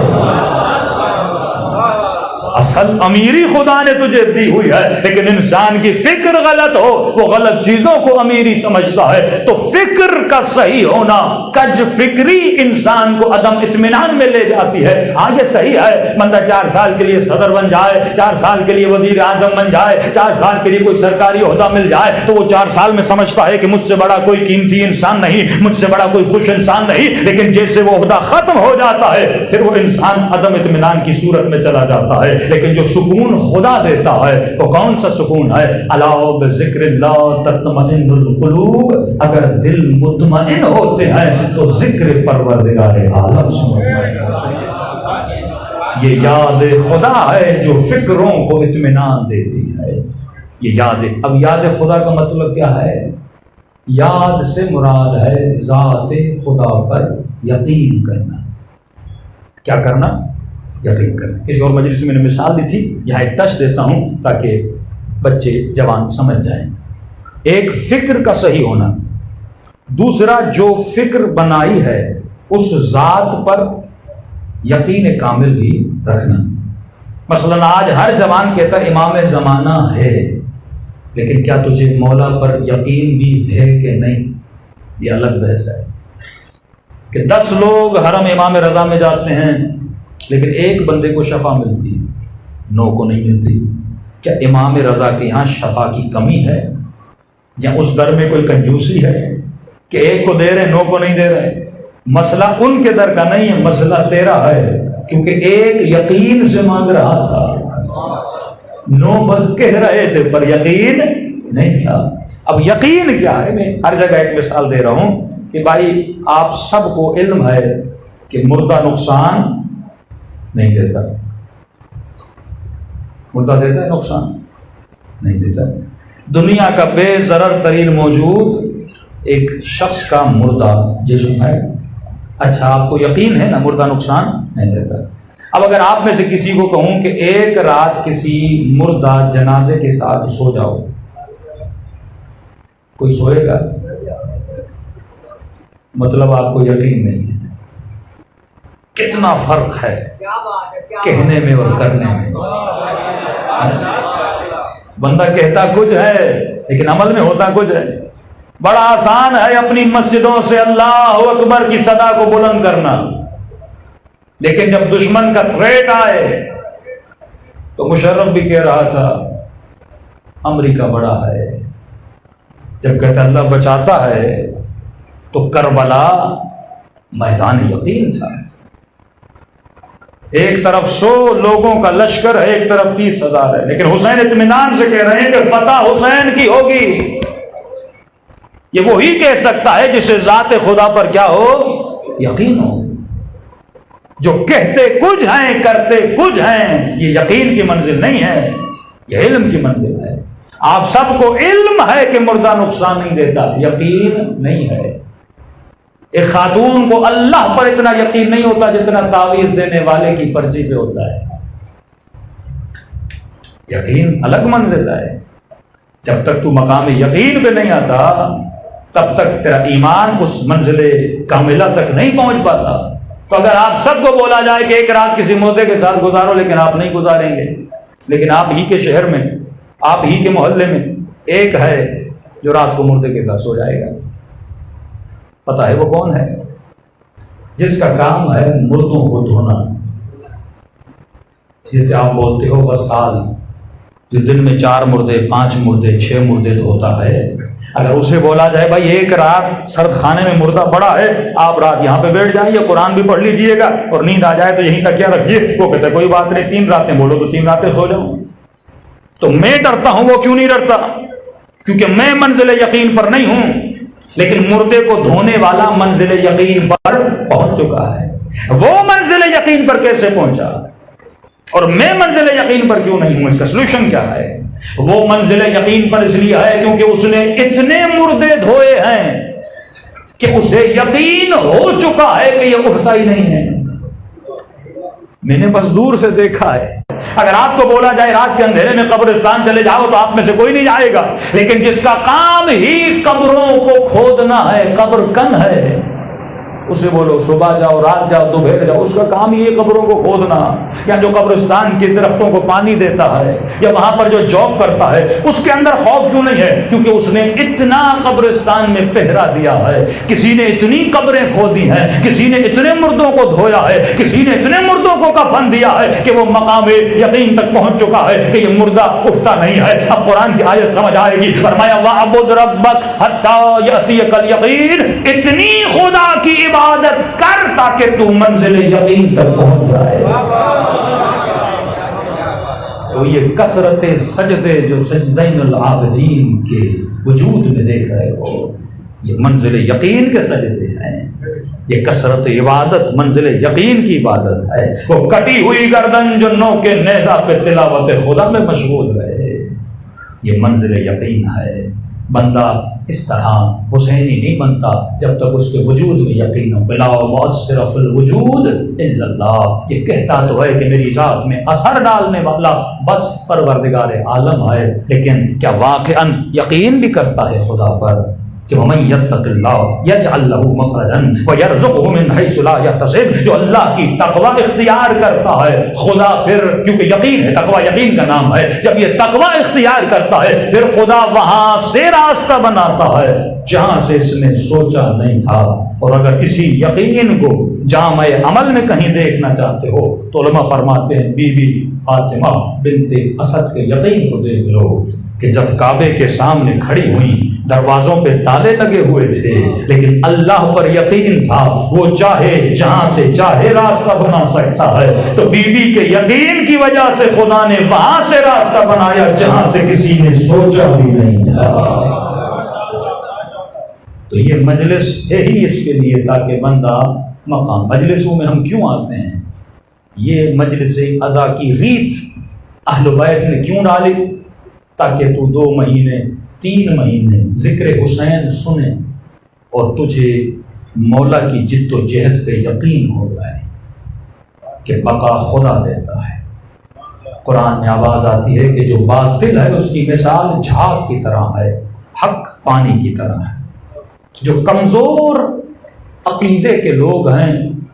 S2: اصل امیری خدا نے تجھے دی ہوئی ہے، لیکن انسان کی فکر غلط ہو، وہ غلط چیزوں کو امیری سمجھتا ہے۔ تو فکر کا صحیح ہونا، کج فکری انسان کو عدم اطمینان میں لے جاتی ہے۔ ہاں یہ صحیح ہے، بندہ 4 سال کے لیے صدر بن جائے، 4 سال کے لیے وزیر اعظم بن جائے، 4 سال کے لیے کوئی سرکاری عہدہ مل جائے، تو وہ 4 سال میں سمجھتا ہے کہ مجھ سے بڑا کوئی قیمتی انسان نہیں، مجھ سے بڑا کوئی خوش انسان نہیں۔ لیکن جیسے وہ عہدہ ختم ہو جاتا ہے، پھر وہ انسان عدم اطمینان کی صورت میں چلا جاتا ہے۔ لیکن جو سکون خدا دیتا ہے وہ کون سا سکون ہے؟ الا بذکر اللہ تطمئن القلوب، اگر دل مطمئن ہوتے ہیں تو ذکر پروردگار عالم سے مطمئن ہوتے ہیں۔ یہ یاد خدا ہے جو فکروں کو اطمینان دیتی ہے۔ یہ یاد، اب یاد خدا کا مطلب کیا ہے؟ یاد سے مراد ہے ذات خدا پر یقین کرنا۔ کیا کرنا؟ یقین کرنا۔ کسی اور مجلس میں نے مثال دی تھی، یہاں ایک ٹچ دیتا ہوں تاکہ بچے جوان سمجھ جائیں۔ ایک فکر کا صحیح ہونا، دوسرا جو فکر بنائی ہے اس ذات پر یقین کامل بھی رکھنا۔ مثلا آج ہر جوان کہتا ہے امام زمانہ ہے، لیکن کیا تجھے مولا پر یقین بھی ہے کہ نہیں؟ یہ الگ بحث ہے کہ 10 لوگ حرم امام رضا میں جاتے ہیں لیکن ایک بندے کو شفا ملتی ہے، 9 کو نہیں ملتی۔ کیا امام رضا کے یہاں شفا کی کمی ہے، یا اس در میں کوئی کنجوسی ہے کہ ایک کو دے رہے 9 کو نہیں دے رہے؟ مسئلہ ان کے در کا نہیں ہے، مسئلہ تیرا ہے، کیونکہ ایک یقین سے مانگ رہا تھا، 9 بس کہہ رہے تھے پر یقین نہیں تھا۔ اب یقین کیا ہے؟ میں ہر جگہ ایک مثال دے رہا ہوں کہ بھائی آپ سب کو علم ہے کہ مردہ نقصان نہیں دیتا۔ مردہ دیتا ہے نقصان؟ نہیں دیتا۔ دنیا کا بے ضرر ترین موجود ایک شخص کا مردہ جسم ہے۔ اچھا آپ کو یقین ہے نا مردہ نقصان نہیں دیتا۔ اب اگر آپ میں سے کسی کو کہوں کہ ایک رات کسی مردہ جنازے کے ساتھ سو جاؤ، کوئی سوئے گا؟ مطلب آپ کو یقین نہیں ہے۔ کتنا فرق ہے کہنے میں اور کرنے میں۔ بندہ کہتا کچھ ہے لیکن عمل میں ہوتا کچھ ہے۔ بڑا آسان ہے اپنی مسجدوں سے اللہ اکبر کی صدا کو بلند کرنا، لیکن جب دشمن کا تھریٹ آئے تو مشرف بھی کہہ رہا تھا امریکہ بڑا ہے، جب کہتا اللہ بچاتا ہے تو کربلا میدان یقین تھا۔ ایک طرف 100 لوگوں کا لشکر ہے، ایک طرف 30,000 ہے، لیکن حسین اطمینان سے کہہ رہے ہیں کہ فتح حسین کی ہوگی۔ یہ وہی کہہ سکتا ہے جسے ذات خدا پر کیا ہو؟ یقین ہو۔ جو کہتے کچھ ہیں کرتے کچھ ہیں، یہ یقین کی منزل نہیں ہے، یہ علم کی منزل ہے۔ آپ سب کو علم ہے کہ مردہ نقصان نہیں دیتا، یقین نہیں ہے۔ ایک خاتون کو اللہ پر اتنا یقین نہیں ہوتا جتنا تعویذ دینے والے کی پرچی پہ ہوتا ہے۔ یقین الگ منزل ہے۔ جب تک تو مقام یقین پہ نہیں آتا تب تک تیرا ایمان اس منزل کاملہ تک نہیں پہنچ پاتا۔ تو اگر آپ سب کو بولا جائے کہ ایک رات کسی مردے کے ساتھ گزارو، لیکن آپ نہیں گزاریں گے، لیکن آپ ہی کے شہر میں، آپ ہی کے محلے میں ایک ہے جو رات کو مردے کے ساتھ سو جائے گا، پتا ہے وہ کون ہے؟ جس کا کام ہے مردوں کو دھونا، جسے آپ بولتے ہو غسال، جو دن میں 4 مردے 5 مردے 6 مردے دھوتا ہے۔ اگر اسے بولا جائے بھائی ایک رات سرد خانے میں مردہ پڑا ہے، آپ رات یہاں پہ بیٹھ جائیے، قرآن بھی پڑھ لیجئے گا، اور نیند آ جائے تو یہیں تکیہ رکھیے، وہ کہتا ہے کوئی بات نہیں 3 راتیں بولو تو 3 راتیں سو جاؤں۔ تو میں ڈرتا ہوں، وہ کیوں نہیں ڈرتا؟ کیونکہ میں منزل یقین پر نہیں ہوں، لیکن مردے کو دھونے والا منزل یقین پر پہنچ چکا ہے۔ وہ منزل یقین پر کیسے پہنچا اور میں منزل یقین پر کیوں نہیں ہوں؟ اس کا سلوشن کیا ہے؟ وہ منزل یقین پر اس لیے ہے کیونکہ اس نے اتنے مردے دھوئے ہیں کہ اسے یقین ہو چکا ہے کہ یہ اٹھتا ہی نہیں ہے۔ میں نے بس دور سے دیکھا ہے. اگر آپ کو بولا جائے رات کے اندھیرے میں قبرستان چلے جاؤ تو آپ میں سے کوئی نہیں جائے گا. لیکن جس کا کام ہی قبروں کو کھودنا ہے، قبر کن ہے، اسے بولو صبح جاؤ، رات جاؤ، دوپہر جاؤ، اس کا کام ہی ہے قبروں کو کھودنا. یا جو قبرستان کے درختوں کو پانی دیتا ہے یا وہاں پر جو جاب کرتا ہے، اس کے اندر خوف کیوں نہیں ہے؟ کیونکہ اس نے اتنا قبرستان میں پہرا دیا ہے. کسی نے اتنی قبریں کھودی ہیں، کسی نے اتنے مردوں کو دھویا ہے، کسی نے اتنے مردوں کو کفن دیا ہے کہ وہ مقام یقین تک پہنچ چکا ہے کہ یہ مردہ اٹھتا نہیں ہے. اب قرآن کی آیت سمجھ آئے گی. فرمایا وَاعْبُدْ رَبَّكَ حَتَّىٰ يَأْتِيَكَ الْيَقِينُ. اتنی خدا کی عبادت کر تاکہ تو منزل یقین تک پہنچ جائے. تو یہ کثرت سجدے جو زین العابدین کے وجود میں دیکھ رہے ہو، یہ منزل یقین کے سجدے ہیں. یہ کثرت عبادت منزل یقین کی عبادت ہے. وہ کٹی ہوئی گردن جو نوکے نیزہ پہ تلاوت خدا میں مشغول رہے، یہ منزل یقین ہے. بندہ اس طرح حسینی نہیں بنتا جب تک اس کے وجود میں یقین ہو. لا مؤثر فی الوجود الا اللہ. یہ کہتا تو ہے کہ میری ذات میں اثر ڈالنے والا بس پروردگار عالم ہے، لیکن کیا واقعاً یقین بھی کرتا ہے خدا پر کہ وَمَن يَتَّقِ اللَّهَ يَجْعَلْ لَهُ مَخْرَجًا وَيَرْزُقْهُ مِنْ حَيْثُ لَا يَحْتَسِبُ. جو اللہ کی تقوی اختیار کرتا ہے خدا پھر، کیونکہ یقین ہے، تقوی یقین کا نام ہے، جب یہ تقوی اختیار کرتا ہے پھر خدا وہاں سے راستہ بناتا ہے جہاں سے اس نے سوچا نہیں تھا. اور اگر اسی یقین کو جامع عمل میں کہیں دیکھنا چاہتے ہو تو علماء فرماتے ہیں بی بی فاطمہ بنت اسد کے یقین کو دیکھ لو کہ جب کعبے کے سامنے کھڑی ہوئی، دروازوں پہ تالے لگے ہوئے تھے، لیکن اللہ پر یقین تھا، وہ چاہے جہاں سے چاہے راستہ بنا سکتا ہے. تو بی بی کے یقین کی وجہ سے خدا نے وہاں سے راستہ بنایا جہاں سے کسی نے سوچا بھی نہیں تھا. تو یہ مجلس ہے ہی اس کے لیے تاکہ بندہ مقام. مجلسوں میں ہم کیوں آتے ہیں؟ یہ مجلس عزا کی ریت اہل بیت نے کیوں ڈالی؟ تاکہ تو 2 مہینے 3 مہینے ذکر حسین سنے اور تجھے مولا کی جد و جہد پہ یقین ہو جائے کہ بقا خدا دیتا ہے. قرآن میں آواز آتی ہے کہ جو باطل ہے اس کی مثال جھاگ کی طرح ہے، حق پانی کی طرح ہے. جو کمزور عقیدے کے لوگ ہیں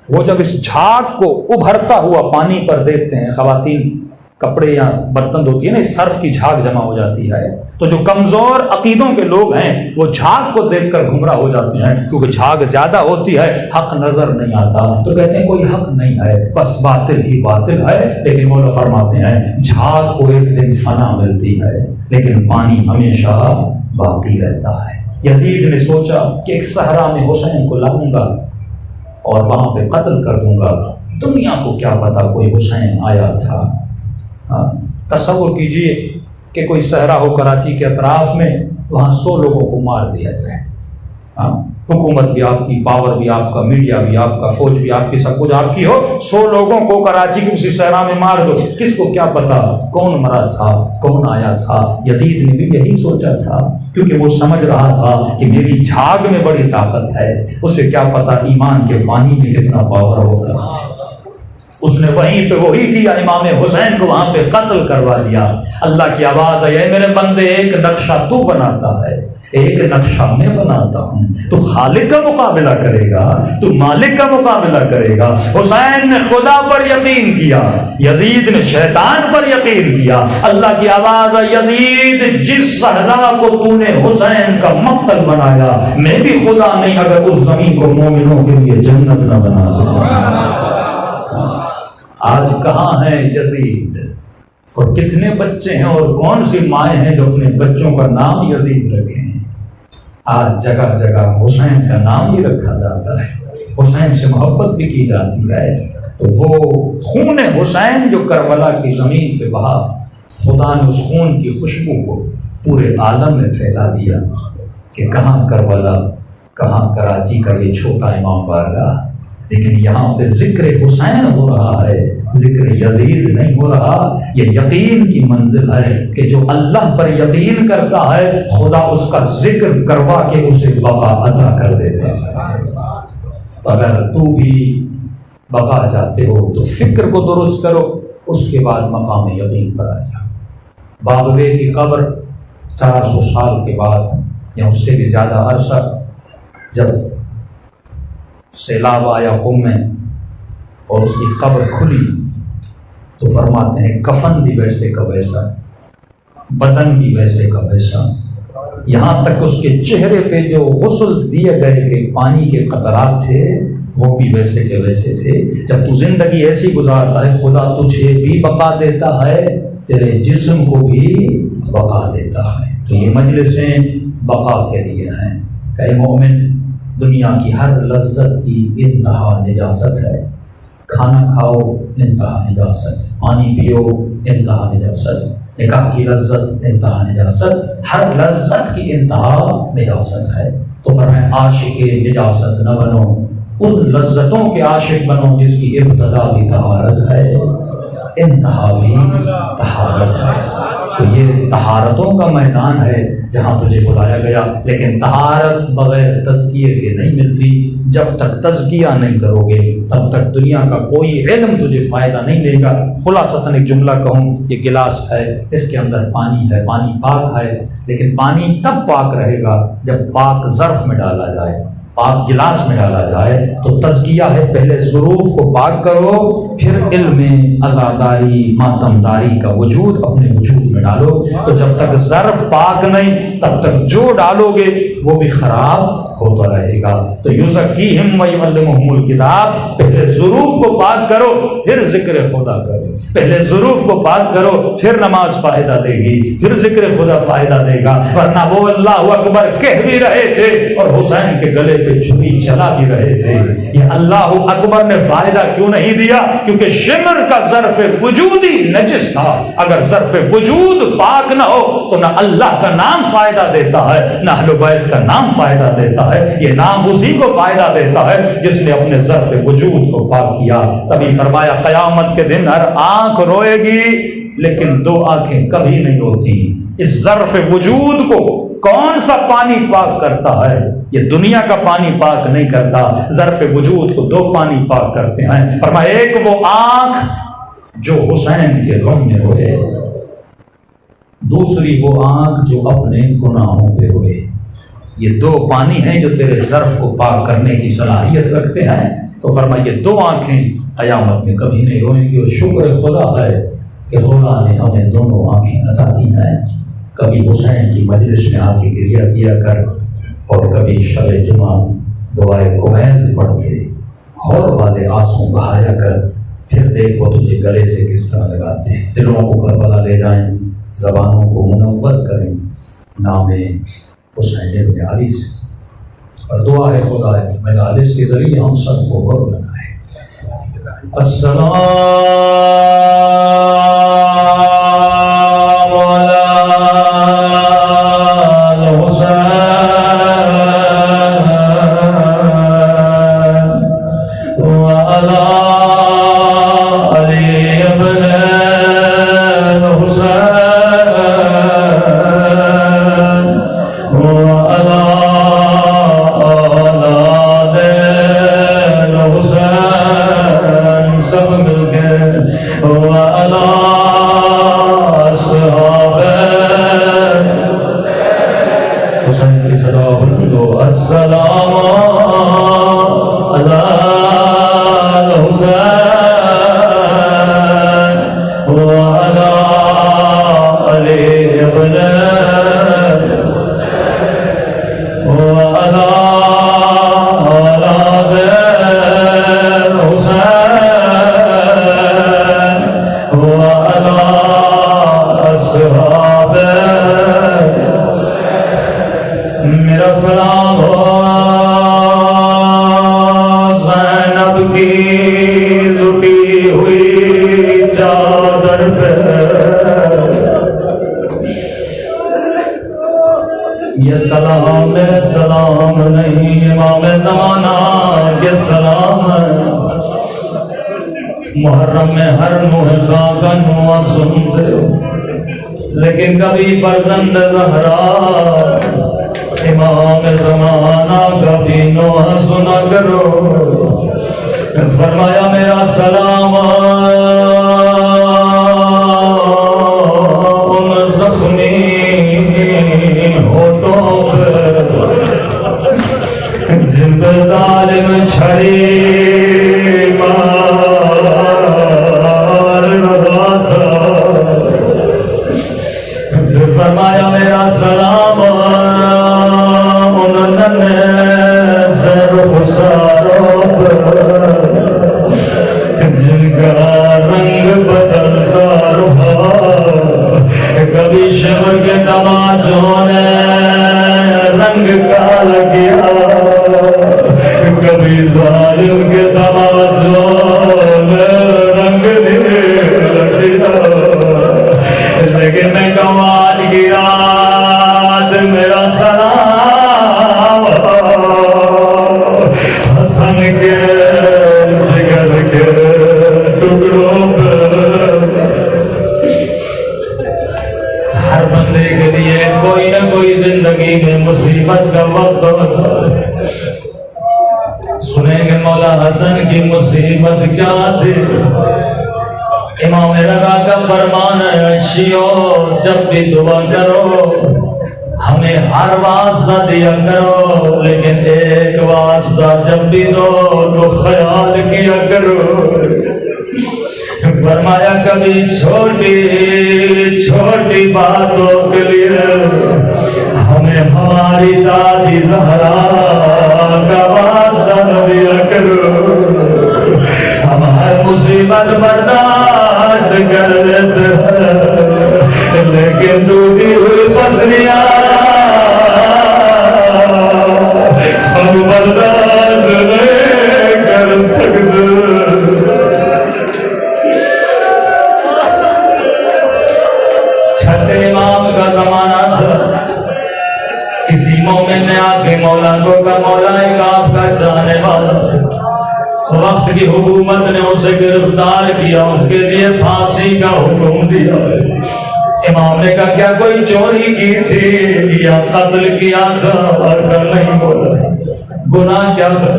S2: وہ جب اس جھاگ کو ابھرتا ہوا پانی پر دیکھتے ہیں، خواتین کپڑے یا برتن دھوتی ہے نا، صرف کی جھاگ جمع ہو جاتی ہے، تو جو کمزور عقیدوں کے لوگ ہیں وہ جھاگ کو دیکھ کر گمراہ ہو جاتے ہیں، کیونکہ جھاگ زیادہ ہوتی ہے، حق نظر نہیں آتا، تو کہتے ہیں کوئی حق نہیں ہے، بس باطل ہی باطل ہے. لیکن مولا فرماتے ہیں جھاگ کو ایک دن فنا ملتی ہے لیکن پانی ہمیشہ باقی رہتا ہے. یزید نے سوچا کہ ایک صحرا میں حسین کو لاؤں گا اور وہاں پہ قتل کر دوں گا. دنیا کو کیا پتا کوئی حسین آیا تھا. تصور کیجئے کہ کوئی صحرا ہو کراچی کے اطراف میں، وہاں 100 لوگوں کو مار دیا جائے. حکومت بھی آپ کی، پاور بھی آپ کا، میڈیا بھی آپ کا، فوج بھی آپ کی، سب کچھ آپ کی ہو، 100 لوگوں کو کراچی کے اسی صحرا میں مار دو. کس کو کیا پتا کون مرا تھا، کون آیا تھا. یزید نے بھی یہی سوچا تھا کیونکہ وہ سمجھ رہا تھا کہ میری جھاگ میں بڑی طاقت ہے، اسے کیا پتا ایمان کے پانی میں کتنا پاور ہوگا. اس نے وہیں پہ وہی کیا، امام حسین کو وہاں پہ قتل کروا دیا. اللہ کی آواز آئی اے میرے بندے، ایک نقشہ تو بناتا ہے، ایک نقشہ میں بناتا ہوں. تو خالق کا مقابلہ کرے گا، تو مالک کا مقابلہ کرے گا. حسین نے خدا پر یقین کیا، یزید نے شیطان پر یقین کیا. اللہ کی آواز آئی یزید جس صحرا کو تو نے حسین کا مقتل بنایا، میں بھی خدا نہیں اگر اس زمین کو مومنوں کے لیے جنت نہ بنا دوں. آج کہاں ہے یزید؟ اور کتنے بچے ہیں اور کون سی مائیں ہیں جو اپنے بچوں کا نام یزید رکھیں؟ آج جگہ جگہ حسین کا نام بھی رکھا جاتا ہے، حسین سے محبت بھی کی جاتی ہے. تو وہ خون حسین جو کربلا کی زمین پہ بہا، خدا نے اس خون کی خوشبو کو پورے عالم میں پھیلا دیا کہ کہاں کربلا، کہاں کراچی کا یہ چھوٹا امام بارگاہ، لیکن یہاں پہ ذکر حسین ہو رہا ہے، ذکر یزید نہیں ہو رہا. یہ یقین کی منزل ہے کہ جو اللہ پر یقین کرتا ہے خدا اس کا ذکر کروا کے اسے بقا عطا کر دیتا ہے. تو اگر تو بھی بقا چاہتے ہو تو فکر کو درست کرو، اس کے بعد مقام یقین پر آ جاؤ۔ بابوے کی قبر 400 سال کے بعد یا اس سے بھی زیادہ عرصہ جب سیلاب آیا قوم میں اور اس کی قبر کھلی تو فرماتے ہیں کفن بھی ویسے کا ویسا، بدن بھی ویسے کا ویسا، یہاں تک اس کے چہرے پہ جو غسل دیے گئے کہ پانی کے قطرات تھے وہ بھی ویسے کے ویسے تھے۔ جب تو زندگی ایسی گزارتا ہے خدا تجھے بھی بقا دیتا ہے، تیرے جسم کو بھی بقا دیتا ہے۔ تو یہ مجلسیں بقا کے لیے ہیں کہ اے مومن، دنیا کی ہر لذت کی انتہا نجاست ہے، کھانا کھاؤ انتہا نجاست، پانی پیو انتہا نجاست، نکاح کی لذت انتہا نجاست، ہر لذت کی انتہا نجاست ہے۔ تو فرمائے عاشق نجاست نہ بنو، ان لذتوں کے عاشق بنو جس کی ابتدا بھی طہارت ہے انتہا بھی طہارت ہے۔ تو یہ طہارتوں کا میدان ہے جہاں تجھے بلایا گیا، لیکن طہارت بغیر تزکیے کے نہیں ملتی۔ جب تک تزکیہ نہیں کرو گے تب تک دنیا کا کوئی علم تجھے فائدہ نہیں دے گا۔ خلاصتاً ایک جملہ کہوں، یہ گلاس ہے، اس کے اندر پانی ہے، پانی پاک ہے، لیکن پانی تب پاک رہے گا جب پاک ظرف میں ڈالا جائے، پاک گلاس میں ڈالا جائے۔ تو تزکیہ ہے پہلے ظروف کو پاک کرو، پھر علم عزاداری ماتمداری کا وجود اپنے وجود میں ڈالو۔ تو جب تک ظرف پاک نہیں تب تک جو ڈالو گے وہ بھی خراب ہوتا رہے گا۔ تو یزکیہم ویعلمہم الکتاب، پہلے ظروف کو پاک کرو پھر ذکر خدا کرو، پہلے ظروف کو پاک کرو پھر نماز فائدہ دے گی، پھر ذکر خدا فائدہ دے گا، ورنہ وہ اللہ اکبر کہہ بھی رہے تھے اور حسین کے گلے پہ چھری چلا بھی رہے تھے۔ یہ اللہ اکبر نے فائدہ کیوں نہیں دیا؟ کیونکہ شمر کا ظرف وجود ہی نجس تھا۔ اگر ظرف وجود پاک نہ ہو تو نہ اللہ کا نام فائدہ دیتا ہے نہ اہل بیت کا نام فائدہ دیتا ہے۔ یہ نام اسی کو فائدہ دیتا ہے جس نے اپنے ظرف وجود کو پاک کیا۔ تبھی فرمایا قیامت کے دن ہر آنکھ روئے گی لیکن دو آنکھیں کبھی نہیں روتی۔ اس ظرف وجود کو کون سا پانی پاک کرتا ہے؟ یہ دنیا کا پانی پاک نہیں کرتا، ظرف وجود کو دو پانی پاک کرتے ہیں۔ فرمایا ایک وہ آنکھ جو حسین کے غم میں روئے، دوسری وہ آنکھ جو اپنے گناہوں پہ روئے۔ یہ دو پانی ہیں جو تیرے ظرف کو پاک کرنے کی صلاحیت رکھتے ہیں۔ تو فرمایا یہ دو آنکھیں قیامت میں کبھی نہیں روئیں گی، اور شکر خدا ہے کہ خدا نے ہمیں دونوں آنکھیں عطا کی ہیں۔ کبھی حسین کی مجلس میں آ کے گریہ کیا کر، اور کبھی شب جمعہ دعائے کمیل پڑھ کے ہور والے آنسو بہایا کر، پھر دیکھو تجھے گلے سے کس طرح لگاتے ہیں۔ دلوں کو کربلا لے جائیں، زبانوں کو منور کریں نام حسین ابن علی سے۔ اور دعا ہے خدا ہے مجالس کے ذریعے ہم سب کو غور بنائے۔ السلام یہ سلام میرے سلام نہیں، امام زمانہ یہ سلام ہے۔ محرم میں ہر محضا کا نواں سنتے ہو، لیکن کبھی فرزند زہرا امام زمانہ کا بھی نواں سنا کرو۔ فرمایا میرا سلام ان زخمی ہوٹوں پر جن پہ ظالم چھڑی مار رہا تھا. فرمایا میرا سلام ان ننھے سے رخساروں پر جن کا رنگ بدلتا رہا. کبھی شمع کے تماچوں نے رنگ کالا کیا, کبھی ظالم کے تماچوں نے رنگ نیلا کیا. لیکن میں کمال کی رات میرا سلام حسن کے جگر کے ٹکڑوں پر. ہر بندے کے لیے کوئی نہ کوئی زندگی میں مصیبت کا وقت ہوتا ہے. سنیں گے مولا حسن کی مصیبت کیا تھی. امام رضا کا فرمان ہے شیعو جب بھی دعا کرو ہمیں ہر واسطہ دیا کرو, لیکن ایک واسطہ جب بھی دو تو خیال کیا کرو. فرمایا کبھی چھوٹی چھوٹی باتوں کے لیے ہمیں ہماری دادی زہرا کا واسطہ دیا کرو. ہم ہر مصیبت برداشت کر لیتے ہیں, لیکن ٹوٹی ہوئی پسلیاں ہم برداشت نہیں کر سکتے. چھٹے امام کا زمانہ تھا. کسی مومن نے آ کے مولا کو کہا مولا ایک آپ کا چاہنے والا. وقت کی حکومت نے اسے گرفتار کیا, اس کے لیے پھانسی کا حکم دیا. امام نے کہا کیا کوئی چوری کی تھی یا قتل کیا تھا؟ نہیں بولا. گناہ کیا تھا؟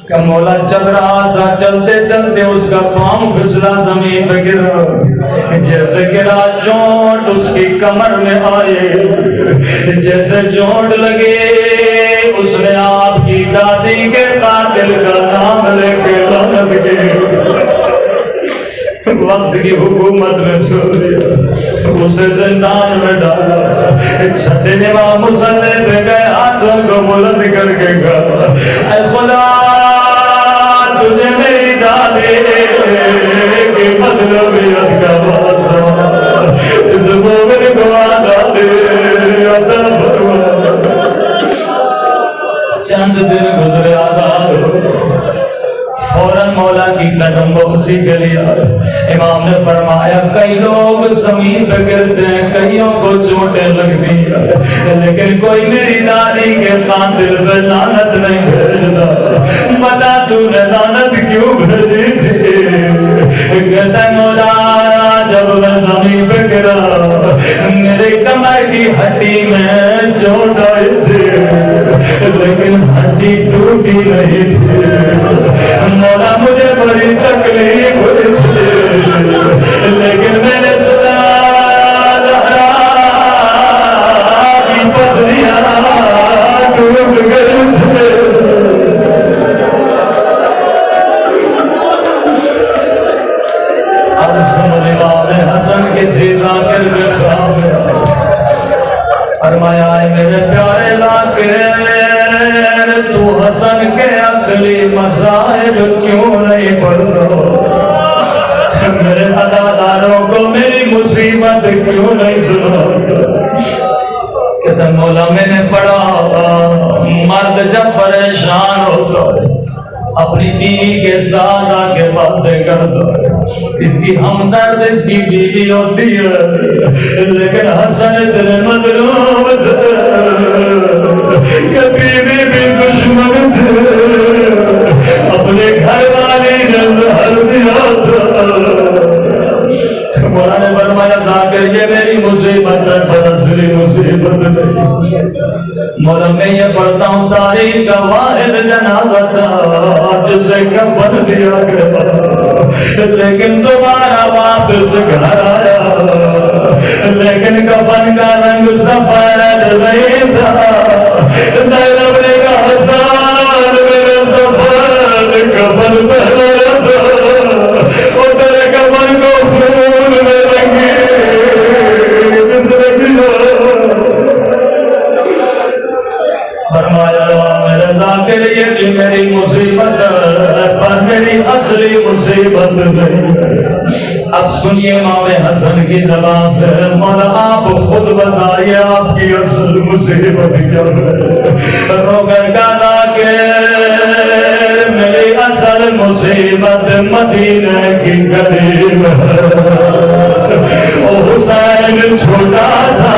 S2: کہ مولا چل رہا تھا, چلتے چلتے اس کا پاؤں پھسلا زمین پہ گرا. جیسے گرا چوٹ اس کی کمر میں آئے, جیسے چوٹ لگے اس نے آپ کی دادی کے قاتل کا نام لے کے لعنت کی. وقت کی حکومت نے سن لیا, اسے زندان میں ڈالا. چھٹے امام مصلی پہ گئے, ہاتھوں کو بلند کر کے کہا اے خدا تجھے میری دادی کی مظلومیت کا واسطہ اس مومن کو آزادی عطا فرما. چند دن گزرے آزاد ہو, فوراً مولا کی قدم بوسی کے لیے امام نے فرمایا کئی لوگ زمین پہ گرتے ہیں, کئیوں کو چوٹیں لگتی ہیں, لیکن کوئی میری دادی کے قاتل پہ لعنت نہیں بھیجتا. بتا تو نے لعنت کیوں بھیجی تھی؟ کہتا ہے مولا جب میں زمین پہ گرا میرے کمر کی ہڈی میں چوٹ آئی تھی, لیکن ہڈی ٹوٹی نہیں تھی. مولا مجھے بڑی تکلیف ہوئی تھی, لیکن میں نے سنا زہرا کی پسلیاں ٹوٹ گئی تھی. اب سن امام حسن کی سیدھا کر کے خواب میں فرمایا اے میرے پیارے لاکے تو حسن کے اصلی مذاہب کیوں نہیں پڑھتا؟ میرے اداداروں کو میری مصیبت کیوں نہیں سناتا؟ کہتا مولا میں نے پڑھا مرد جب پریشان ہوتا ہے اپنی بیوی کے ساتھ آ کے باتیں کرتا ہے, اس کی ہمدرد اس کی بیوی ہوتی ہے, لیکن حسن اتنے مظلوم تھے کہ بیوی بھی دشمن تھے, اپنے گھر والی نے زہر دیا تھا. مولا نے فرمایا تھا کہ یہ میری مصیبت ہے پر اصلی مصیبت نہیں. مولا میں یہ پڑھتا ہوں تاریخ کا واحد جنازہ تھا جسے کفن دیا گیا لیکن دوبارہ واپس گھر آیا، لیکن کفن کا رنگ سفید نہیں تھا۔ زینب نے کہا حسان میرے سفید کفن پہنا تھا اور تیرے کفن کو خون میں رنگی کس نے کیا؟ فرمایا میرے ذاکر یہ کہ میری مصیبت پر میری اصلی مصیبت نہیں۔ اب سنیے امام حسن کی زبان سے، مولا آپ خود بتائیے آپ کی اصل مصیبت کیا ہے؟ رو کر کہا کہ میری اصل مصیبت مدینہ کی قریب ہے۔ او حسین چھوٹا تھا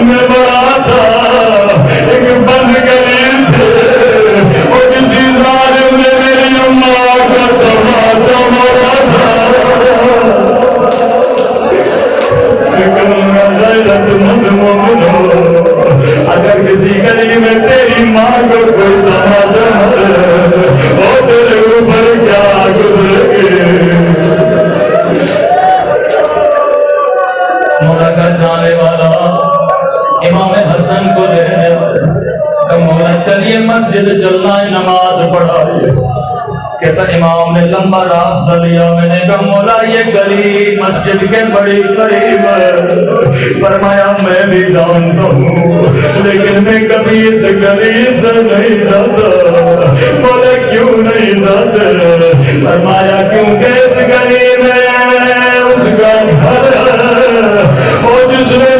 S2: میں بڑا تھا، ایک بند گلی تھے اور کسی ظالم نے میری اماں کا دماغ مارا تھا، لیکن میں غیرت مند مومن ہوں، اگر کسی گلی میں تیری ماں کو کوئی دماغ مارے اور تیرے اوپر کیا گزرے گی؟ مولا کا جانے والا امام حسن کو لینے کہ مولا چلیے مسجد چلنا ہے نماز پڑھائیے۔ کہتا امام نے لمبا راستہ لیا، میں نے کہا مولا یہ گلی مسجد کے بڑی قریب ہے۔ فرمایا میں بھی جانتا ہوں لیکن میں کبھی اس گلی سے نہیں جاتا۔ بولے کیوں نہیں جاتے؟ فرمایا کیونکہ اس گلی میں اس کا گھر ہے اور جس میں